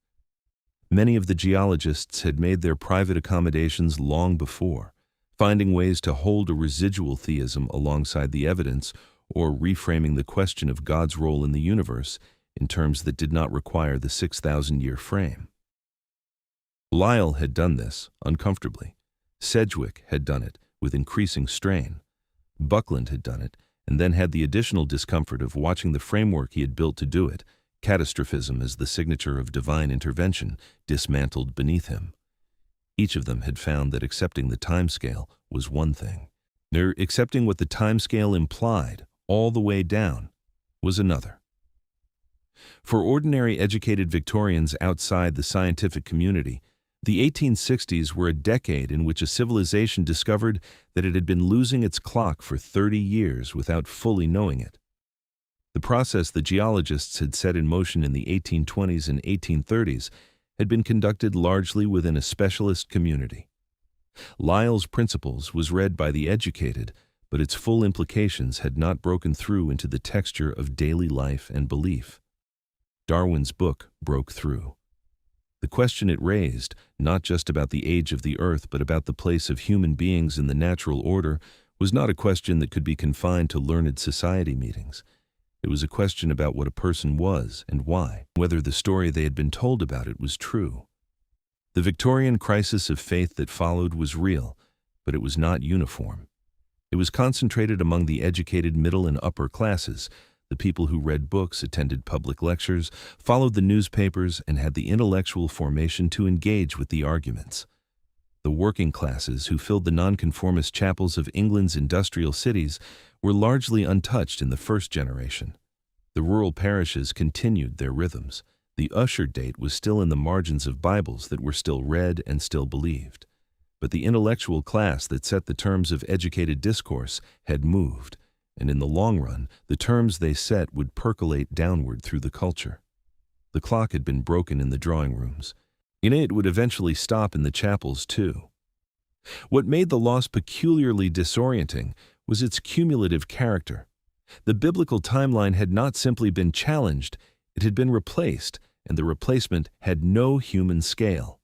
S1: Many of the geologists had made their private accommodations long before, finding ways to hold a residual theism alongside the evidence or reframing the question of God's role in the universe in terms that did not require the 6,000-year frame. Lyell had done this uncomfortably. Sedgwick had done it with increasing strain. Buckland had done it, and then had the additional discomfort of watching the framework he had built to do it, catastrophism as the signature of divine intervention, dismantled beneath him. Each of them had found that accepting the timescale was one thing. Accepting what the timescale implied, all the way down, was another. For ordinary educated Victorians outside the scientific community, the 1860s were a decade in which a civilization discovered that it had been losing its clock for 30 years without fully knowing it. The process the geologists had set in motion in the 1820s and 1830s had been conducted largely within a specialist community. Lyell's Principles was read by the educated, but its full implications had not broken through into the texture of daily life and belief. Darwin's book broke through. The question it raised, not just about the age of the earth but about the place of human beings in the natural order, was not a question that could be confined to learned society meetings. It was a question about what a person was and why, whether the story they had been told about it was true. The Victorian crisis of faith that followed was real, but it was not uniform. It was concentrated among the educated middle and upper classes, the people who read books, attended public lectures, followed the newspapers, and had the intellectual formation to engage with the arguments. The working classes, who filled the nonconformist chapels of England's industrial cities, were largely untouched in the first generation. The rural parishes continued their rhythms. The usher date was still in the margins of Bibles that were still read and still believed. But the intellectual class that set the terms of educated discourse had moved, and in the long run, the terms they set would percolate downward through the culture. The clock had been broken in the drawing rooms. It would eventually stop in the chapels, too. What made the loss peculiarly disorienting was its cumulative character. The biblical timeline had not simply been challenged, it had been replaced, and the replacement had no human scale.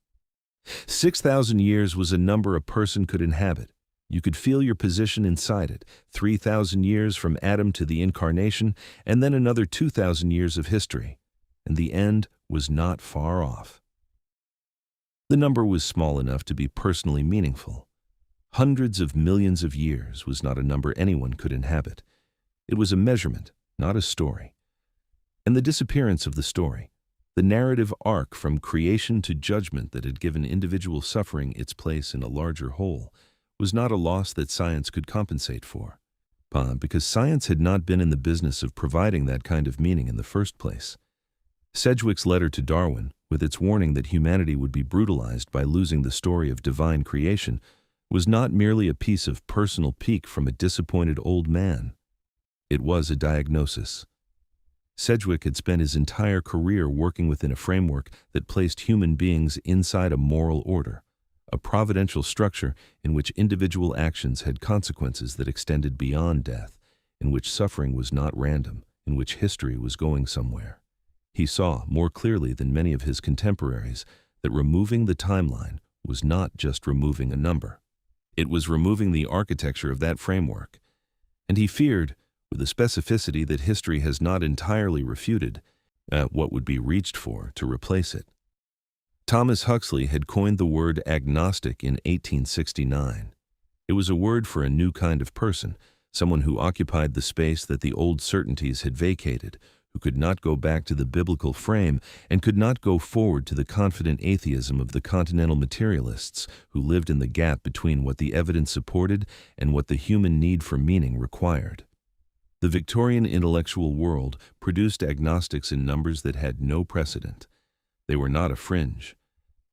S1: 6,000 years was a number a person could inhabit. You could feel your position inside it, 3,000 years from Adam to the Incarnation, and then another 2,000 years of history. And the end was not far off. The number was small enough to be personally meaningful. Hundreds of millions of years was not a number anyone could inhabit. It was a measurement, not a story. And the disappearance of the story, the narrative arc from creation to judgment that had given individual suffering its place in a larger whole, was not a loss that science could compensate for, because science had not been in the business of providing that kind of meaning in the first place. Sedgwick's letter to Darwin, with its warning that humanity would be brutalized by losing the story of divine creation, was not merely a piece of personal pique from a disappointed old man. It was a diagnosis. Sedgwick had spent his entire career working within a framework that placed human beings inside a moral order, a providential structure in which individual actions had consequences that extended beyond death, in which suffering was not random, in which history was going somewhere. He saw, more clearly than many of his contemporaries, that removing the timeline was not just removing a number. It was removing the architecture of that framework. And he feared, with a specificity that history has not entirely refuted, what would be reached for to replace it. Thomas Huxley had coined the word agnostic in 1869. It was a word for a new kind of person, someone who occupied the space that the old certainties had vacated, who could not go back to the biblical frame and could not go forward to the confident atheism of the continental materialists who lived in the gap between what the evidence supported and what the human need for meaning required. The Victorian intellectual world produced agnostics in numbers that had no precedent. They were not a fringe.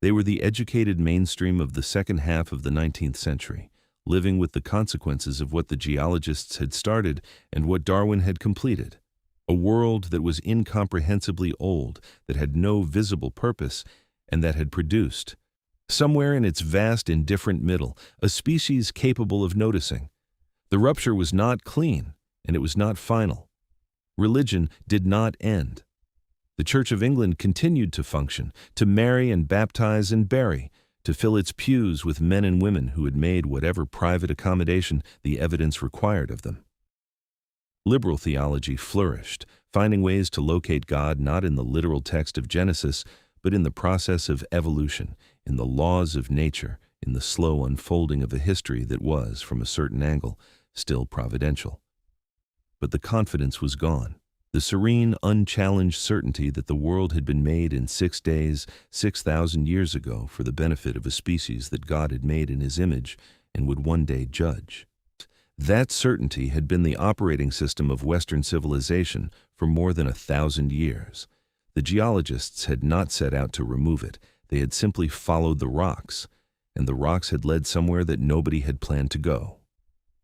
S1: They were the educated mainstream of the second half of the 19th century, living with the consequences of what the geologists had started and what Darwin had completed. A world that was incomprehensibly old, that had no visible purpose, and that had produced, somewhere in its vast indifferent middle, a species capable of noticing. The rupture was not clean, and it was not final. Religion did not end. The Church of England continued to function, to marry and baptize and bury, to fill its pews with men and women who had made whatever private accommodation the evidence required of them. Liberal theology flourished, finding ways to locate God not in the literal text of Genesis, but in the process of evolution, in the laws of nature, in the slow unfolding of a history that was, from a certain angle, still providential. But the confidence was gone. The serene, unchallenged certainty that the world had been made in 6 days, 6,000 years ago for the benefit of a species that God had made in His image and would one day judge. That certainty had been the operating system of Western civilization for more than 1,000 years. The geologists had not set out to remove it. They had simply followed the rocks, and the rocks had led somewhere that nobody had planned to go.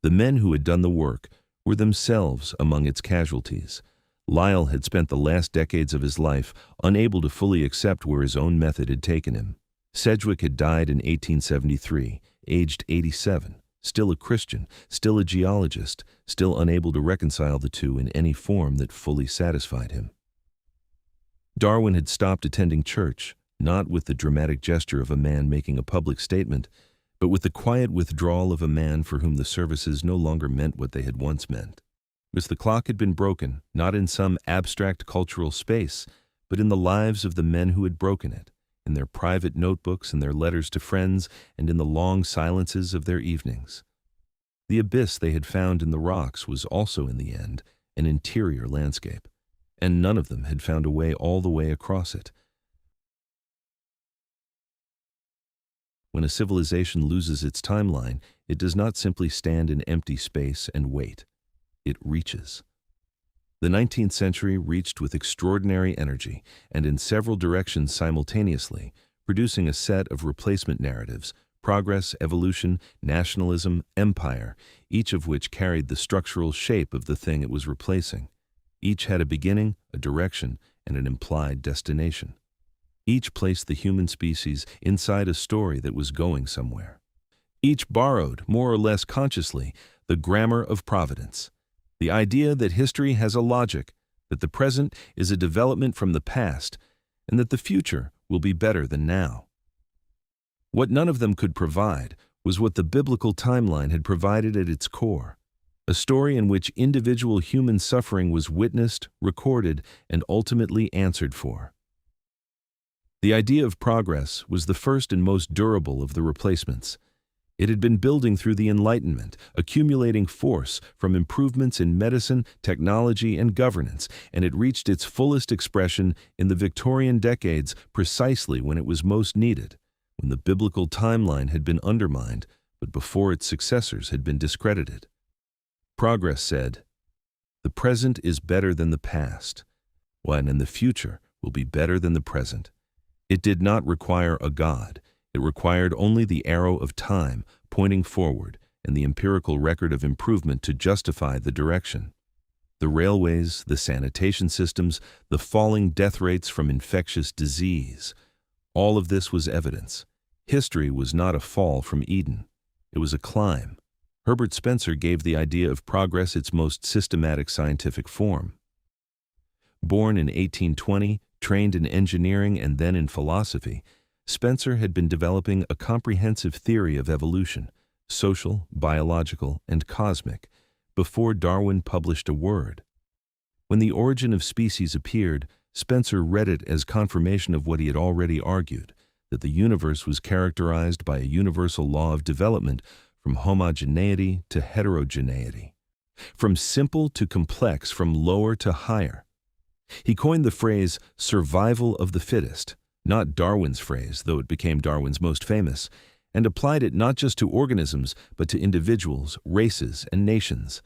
S1: The men who had done the work were themselves among its casualties. Lyell had spent the last decades of his life unable to fully accept where his own method had taken him. Sedgwick had died in 1873, aged 87, still a Christian, still a geologist, still unable to reconcile the two in any form that fully satisfied him. Darwin had stopped attending church, not with the dramatic gesture of a man making a public statement, but with the quiet withdrawal of a man for whom the services no longer meant what they had once meant. Because the clock had been broken, not in some abstract cultural space, but in the lives of the men who had broken it, in their private notebooks and their letters to friends, and in the long silences of their evenings. The abyss they had found in the rocks was also, in the end, an interior landscape, and none of them had found a way all the way across it. When a civilization loses its timeline, it does not simply stand in empty space and wait. It reaches. The 19th century reached with extraordinary energy and in several directions simultaneously, producing a set of replacement narratives: progress, evolution, nationalism, empire, each of which carried the structural shape of the thing it was replacing. Each had a beginning, a direction, and an implied destination. Each placed the human species inside a story that was going somewhere. Each borrowed, more or less consciously, the grammar of providence. The idea that history has a logic, that the present is a development from the past, and that the future will be better than now. What none of them could provide was what the biblical timeline had provided at its core: a story in which individual human suffering was witnessed, recorded, and ultimately answered for. The idea of progress was the first and most durable of the replacements. It had been building through the Enlightenment, accumulating force from improvements in medicine, technology, and governance, and it reached its fullest expression in the Victorian decades precisely when it was most needed, when the biblical timeline had been undermined, but before its successors had been discredited. Progress said, "The present is better than the past, and the future will be better than the present." It did not require a God. It required only the arrow of time pointing forward and the empirical record of improvement to justify the direction. The railways, the sanitation systems, the falling death rates from infectious disease, all of this was evidence. History was not a fall from Eden. It was a climb. Herbert Spencer gave the idea of progress its most systematic scientific form. Born in 1820, trained in engineering and then in philosophy, Spencer had been developing a comprehensive theory of evolution, social, biological, and cosmic, before Darwin published a word. When The Origin of Species appeared, Spencer read it as confirmation of what he had already argued, that the universe was characterized by a universal law of development from homogeneity to heterogeneity, from simple to complex, from lower to higher. He coined the phrase survival of the fittest, not Darwin's phrase, though it became Darwin's most famous, and applied it not just to organisms, but to individuals, races, and nations.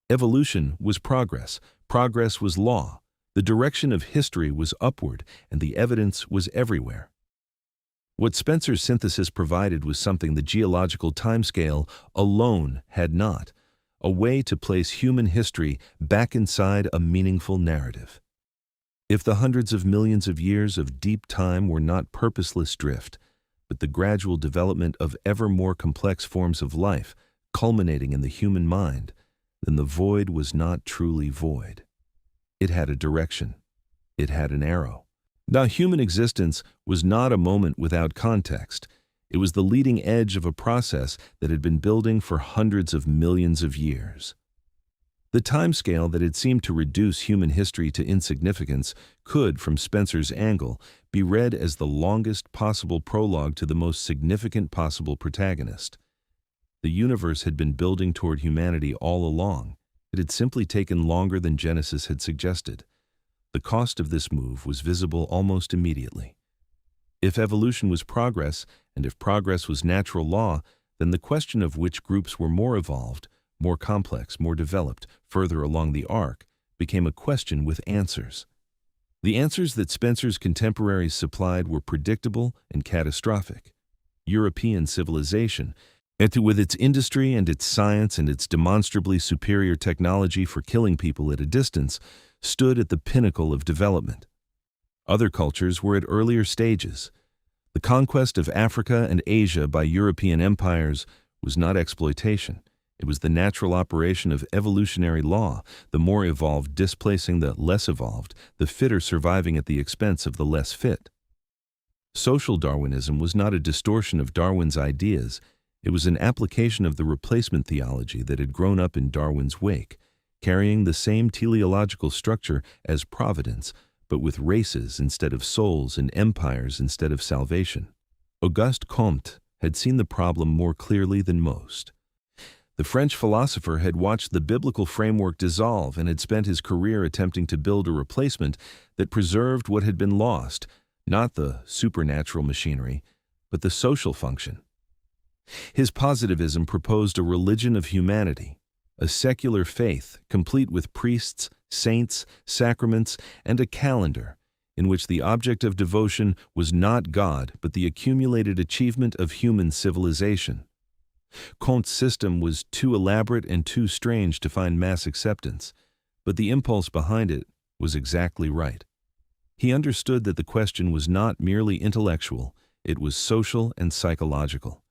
S1: Evolution was progress. Progress was law. The direction of history was upward, and the evidence was everywhere. What Spencer's synthesis provided was something the geological timescale alone had not, a way to place human history back inside a meaningful narrative. If the hundreds of millions of years of deep time were not purposeless drift, but the gradual development of ever more complex forms of life, culminating in the human mind, then the void was not truly void. It had a direction. It had an arrow. Now, human existence was not a moment without context. It was the leading edge of a process that had been building for hundreds of millions of years. The timescale that had seemed to reduce human history to insignificance could, from Spencer's angle, be read as the longest possible prologue to the most significant possible protagonist. The universe had been building toward humanity all along. It had simply taken longer than Genesis had suggested. The cost of this move was visible almost immediately. If evolution was progress, and if progress was natural law, then the question of which groups were more evolved, more complex, more developed, further along the arc, became a question with answers. The answers that Spencer's contemporaries supplied were predictable and catastrophic. European civilization, with its industry and its science and its demonstrably superior technology for killing people at a distance, stood at the pinnacle of development. Other cultures were at earlier stages. The conquest of Africa and Asia by European empires was not exploitation. It was the natural operation of evolutionary law, the more evolved displacing the less evolved, the fitter surviving at the expense of the less fit. Social Darwinism was not a distortion of Darwin's ideas. It was an application of the replacement theology that had grown up in Darwin's wake, carrying the same teleological structure as providence, but with races instead of souls and empires instead of salvation. Auguste Comte had seen the problem more clearly than most. The French philosopher had watched the biblical framework dissolve and had spent his career attempting to build a replacement that preserved what had been lost, not the supernatural machinery, but the social function. His positivism proposed a religion of humanity, a secular faith complete with priests, saints, sacraments, and a calendar in which the object of devotion was not God but the accumulated achievement of human civilization. Comte's system was too elaborate and too strange to find mass acceptance, but the impulse behind it was exactly right. He understood that the question was not merely intellectual, it was social and psychological.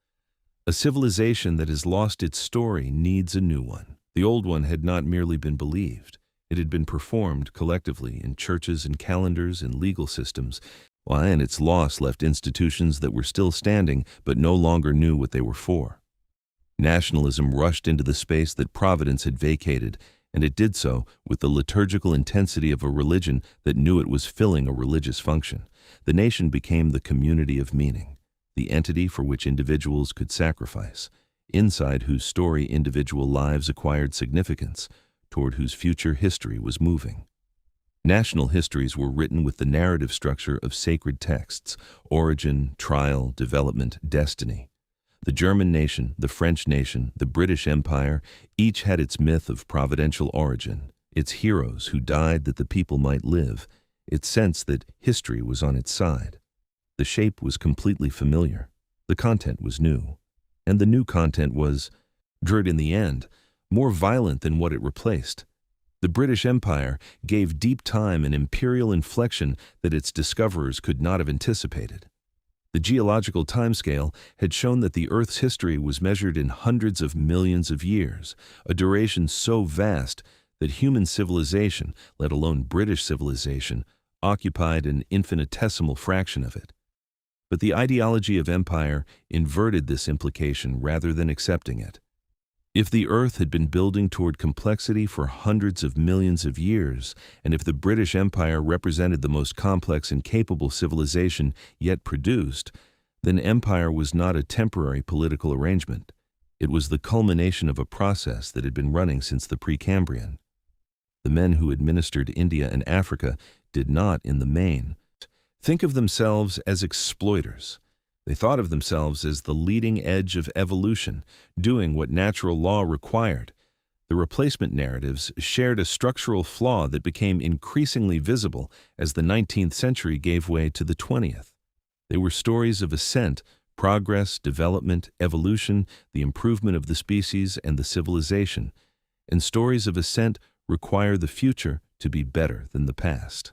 S1: A civilization that has lost its story needs a new one. The old one had not merely been believed. It had been performed collectively in churches and calendars and legal systems, and its loss left institutions that were still standing but no longer knew what they were for. Nationalism rushed into the space that Providence had vacated, and it did so with the liturgical intensity of a religion that knew it was filling a religious function. The nation became the community of meaning, the entity for which individuals could sacrifice, inside whose story individual lives acquired significance, toward whose future history was moving. National histories were written with the narrative structure of sacred texts: origin, trial, development, destiny. The German nation, the French nation, the British Empire, each had its myth of providential origin, its heroes who died that the people might live, its sense that history was on its side. The shape was completely familiar. The content was new. And the new content was, dread in the end, more violent than what it replaced. The British Empire gave deep time an imperial inflection that its discoverers could not have anticipated. The geological timescale had shown that the Earth's history was measured in hundreds of millions of years, a duration so vast that human civilization, let alone British civilization, occupied an infinitesimal fraction of it. But the ideology of empire inverted this implication rather than accepting it. If the Earth had been building toward complexity for hundreds of millions of years, and if the British Empire represented the most complex and capable civilization yet produced, then empire was not a temporary political arrangement. It was the culmination of a process that had been running since the Precambrian. The men who administered India and Africa did not, in the main, think of themselves as exploiters. They thought of themselves as the leading edge of evolution, doing what natural law required. The replacement narratives shared a structural flaw that became increasingly visible as the 19th century gave way to the 20th. They were stories of ascent, progress, development, evolution, the improvement of the species and the civilization. And stories of ascent require the future to be better than the past.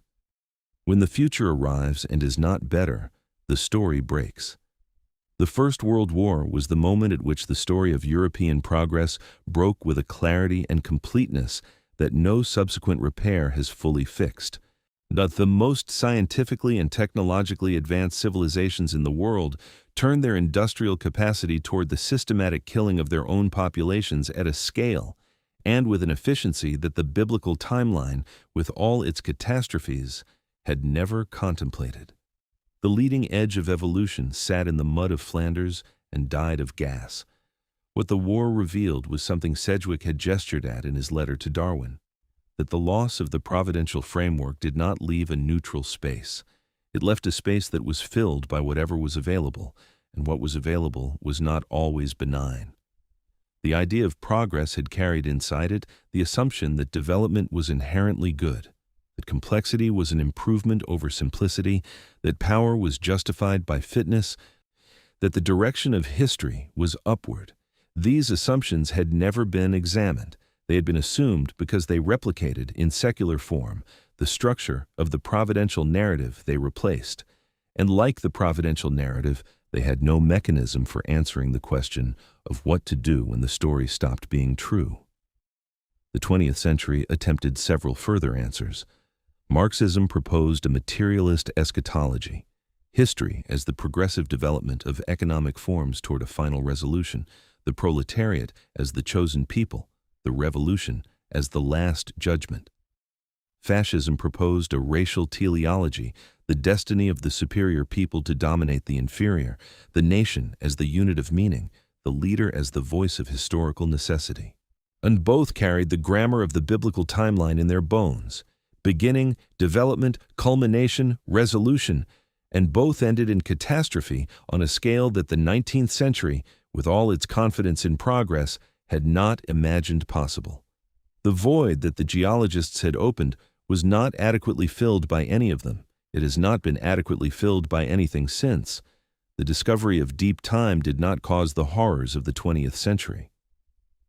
S1: When the future arrives and is not better, the story breaks. The First World War was the moment at which the story of European progress broke with a clarity and completeness that no subsequent repair has fully fixed. That the most scientifically and technologically advanced civilizations in the world turned their industrial capacity toward the systematic killing of their own populations at a scale and with an efficiency that the biblical timeline, with all its catastrophes, had never contemplated. The leading edge of evolution sat in the mud of Flanders and died of gas. What the war revealed was something Sedgwick had gestured at in his letter to Darwin, that the loss of the providential framework did not leave a neutral space. It left a space that was filled by whatever was available, and what was available was not always benign. The idea of progress had carried inside it the assumption that development was inherently good, that complexity was an improvement over simplicity, that power was justified by fitness, that the direction of history was upward. These assumptions had never been examined. They had been assumed because they replicated, in secular form, the structure of the providential narrative they replaced. And like the providential narrative, they had no mechanism for answering the question of what to do when the story stopped being true. The 20th century attempted several further answers. Marxism proposed a materialist eschatology, history as the progressive development of economic forms toward a final resolution, the proletariat as the chosen people, the revolution as the last judgment. Fascism proposed a racial teleology, the destiny of the superior people to dominate the inferior, the nation as the unit of meaning, the leader as the voice of historical necessity. And both carried the grammar of the biblical timeline in their bones: beginning, development, culmination, resolution, and both ended in catastrophe on a scale that the 19th century, with all its confidence in progress, had not imagined possible. The void that the geologists had opened was not adequately filled by any of them. It has not been adequately filled by anything since. The discovery of deep time did not cause the horrors of the 20th century.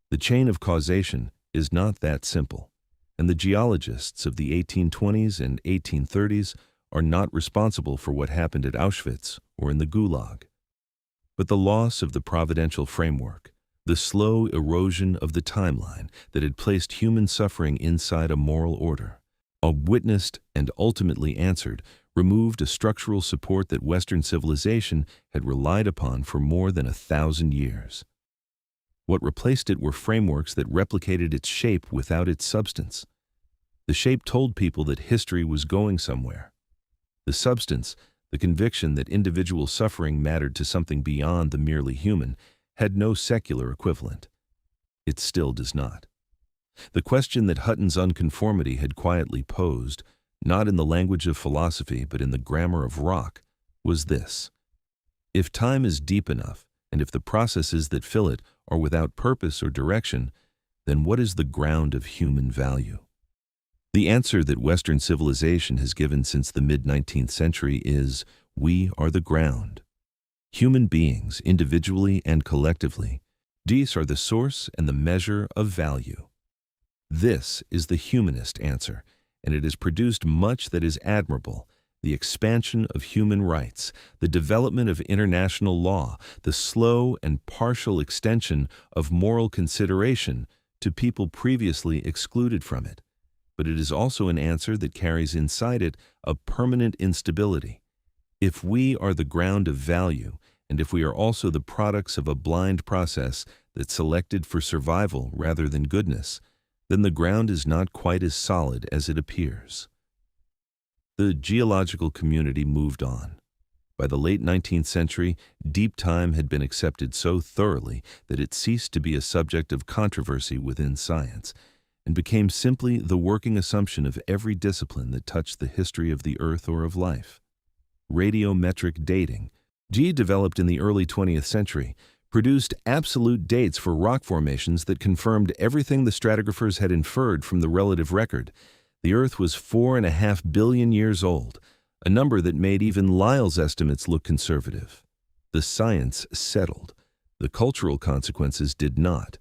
S1: The chain of causation is not that simple, and the geologists of the 1820s and 1830s are not responsible for what happened at Auschwitz or in the Gulag. But the loss of the providential framework, the slow erosion of the timeline that had placed human suffering inside a moral order, witnessed and ultimately answered, removed a structural support that Western civilization had relied upon for more than 1,000 years. What replaced it were frameworks that replicated its shape without its substance. The shape told people that history was going somewhere. The substance, the conviction that individual suffering mattered to something beyond the merely human, had no secular equivalent. It still does not. The question that Hutton's unconformity had quietly posed, not in the language of philosophy but in the grammar of rock, was this: if time is deep enough, and if the processes that fill it are without purpose or direction, then what is the ground of human value? The answer that Western civilization has given since the mid-19th century is, we are the ground. Human beings, individually and collectively, these are the source and the measure of value. This is the humanist answer, and it has produced much that is admirable: the expansion of human rights, the development of international law, the slow and partial extension of moral consideration to people previously excluded from it. But it is also an answer that carries inside it a permanent instability. If we are the ground of value, and if we are also the products of a blind process that selected for survival rather than goodness, then the ground is not quite as solid as it appears. The geological community moved on. By the late 19th century, deep time had been accepted so thoroughly that it ceased to be a subject of controversy within science, and became simply the working assumption of every discipline that touched the history of the Earth or of life. Radiometric dating, developed in the early 20th century, produced absolute dates for rock formations that confirmed everything the stratigraphers had inferred from the relative record. The Earth was 4.5 billion years old. a number that made even Lyell's estimates look conservative. The science settled. The cultural consequences did not.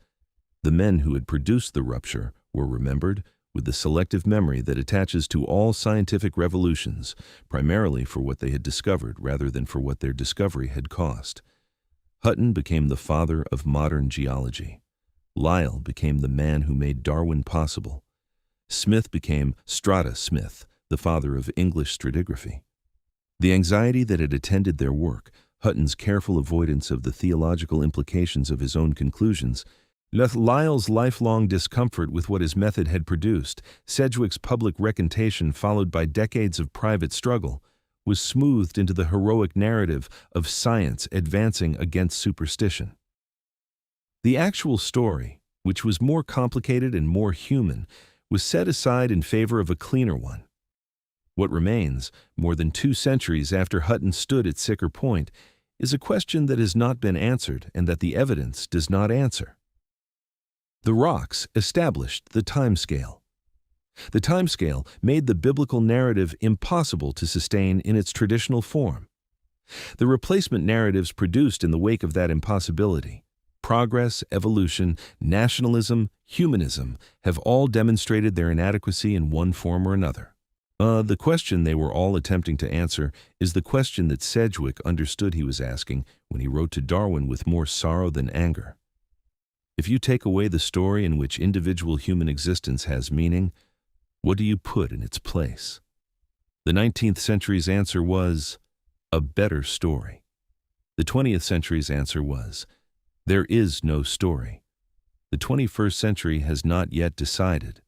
S1: The men who had produced the rupture were remembered with the selective memory that attaches to all scientific revolutions, primarily for what they had discovered rather than for what their discovery had cost. Hutton became the father of modern geology. Lyell became the man who made Darwin possible. Smith became Strata Smith, the father of English stratigraphy. The anxiety that had attended their work, Hutton's careful avoidance of the theological implications of his own conclusions, Lyell's lifelong discomfort with what his method had produced, Sedgwick's public recantation followed by decades of private struggle, was smoothed into the heroic narrative of science advancing against superstition. The actual story, which was more complicated and more human, was set aside in favor of a cleaner one. What remains, more than 2 centuries after Hutton stood at Siccar Point, is a question that has not been answered and that the evidence does not answer. The rocks established the timescale. The timescale made the biblical narrative impossible to sustain in its traditional form. The replacement narratives produced in the wake of that impossibility, progress, evolution, nationalism, humanism, have all demonstrated their inadequacy in one form or another. The question they were all attempting to answer is the question that Sedgwick understood he was asking when he wrote to Darwin with more sorrow than anger. If you take away the story in which individual human existence has meaning, what do you put in its place? The 19th century's answer was, a better story. The 20th century's answer was, there is no story. The 21st century has not yet decided.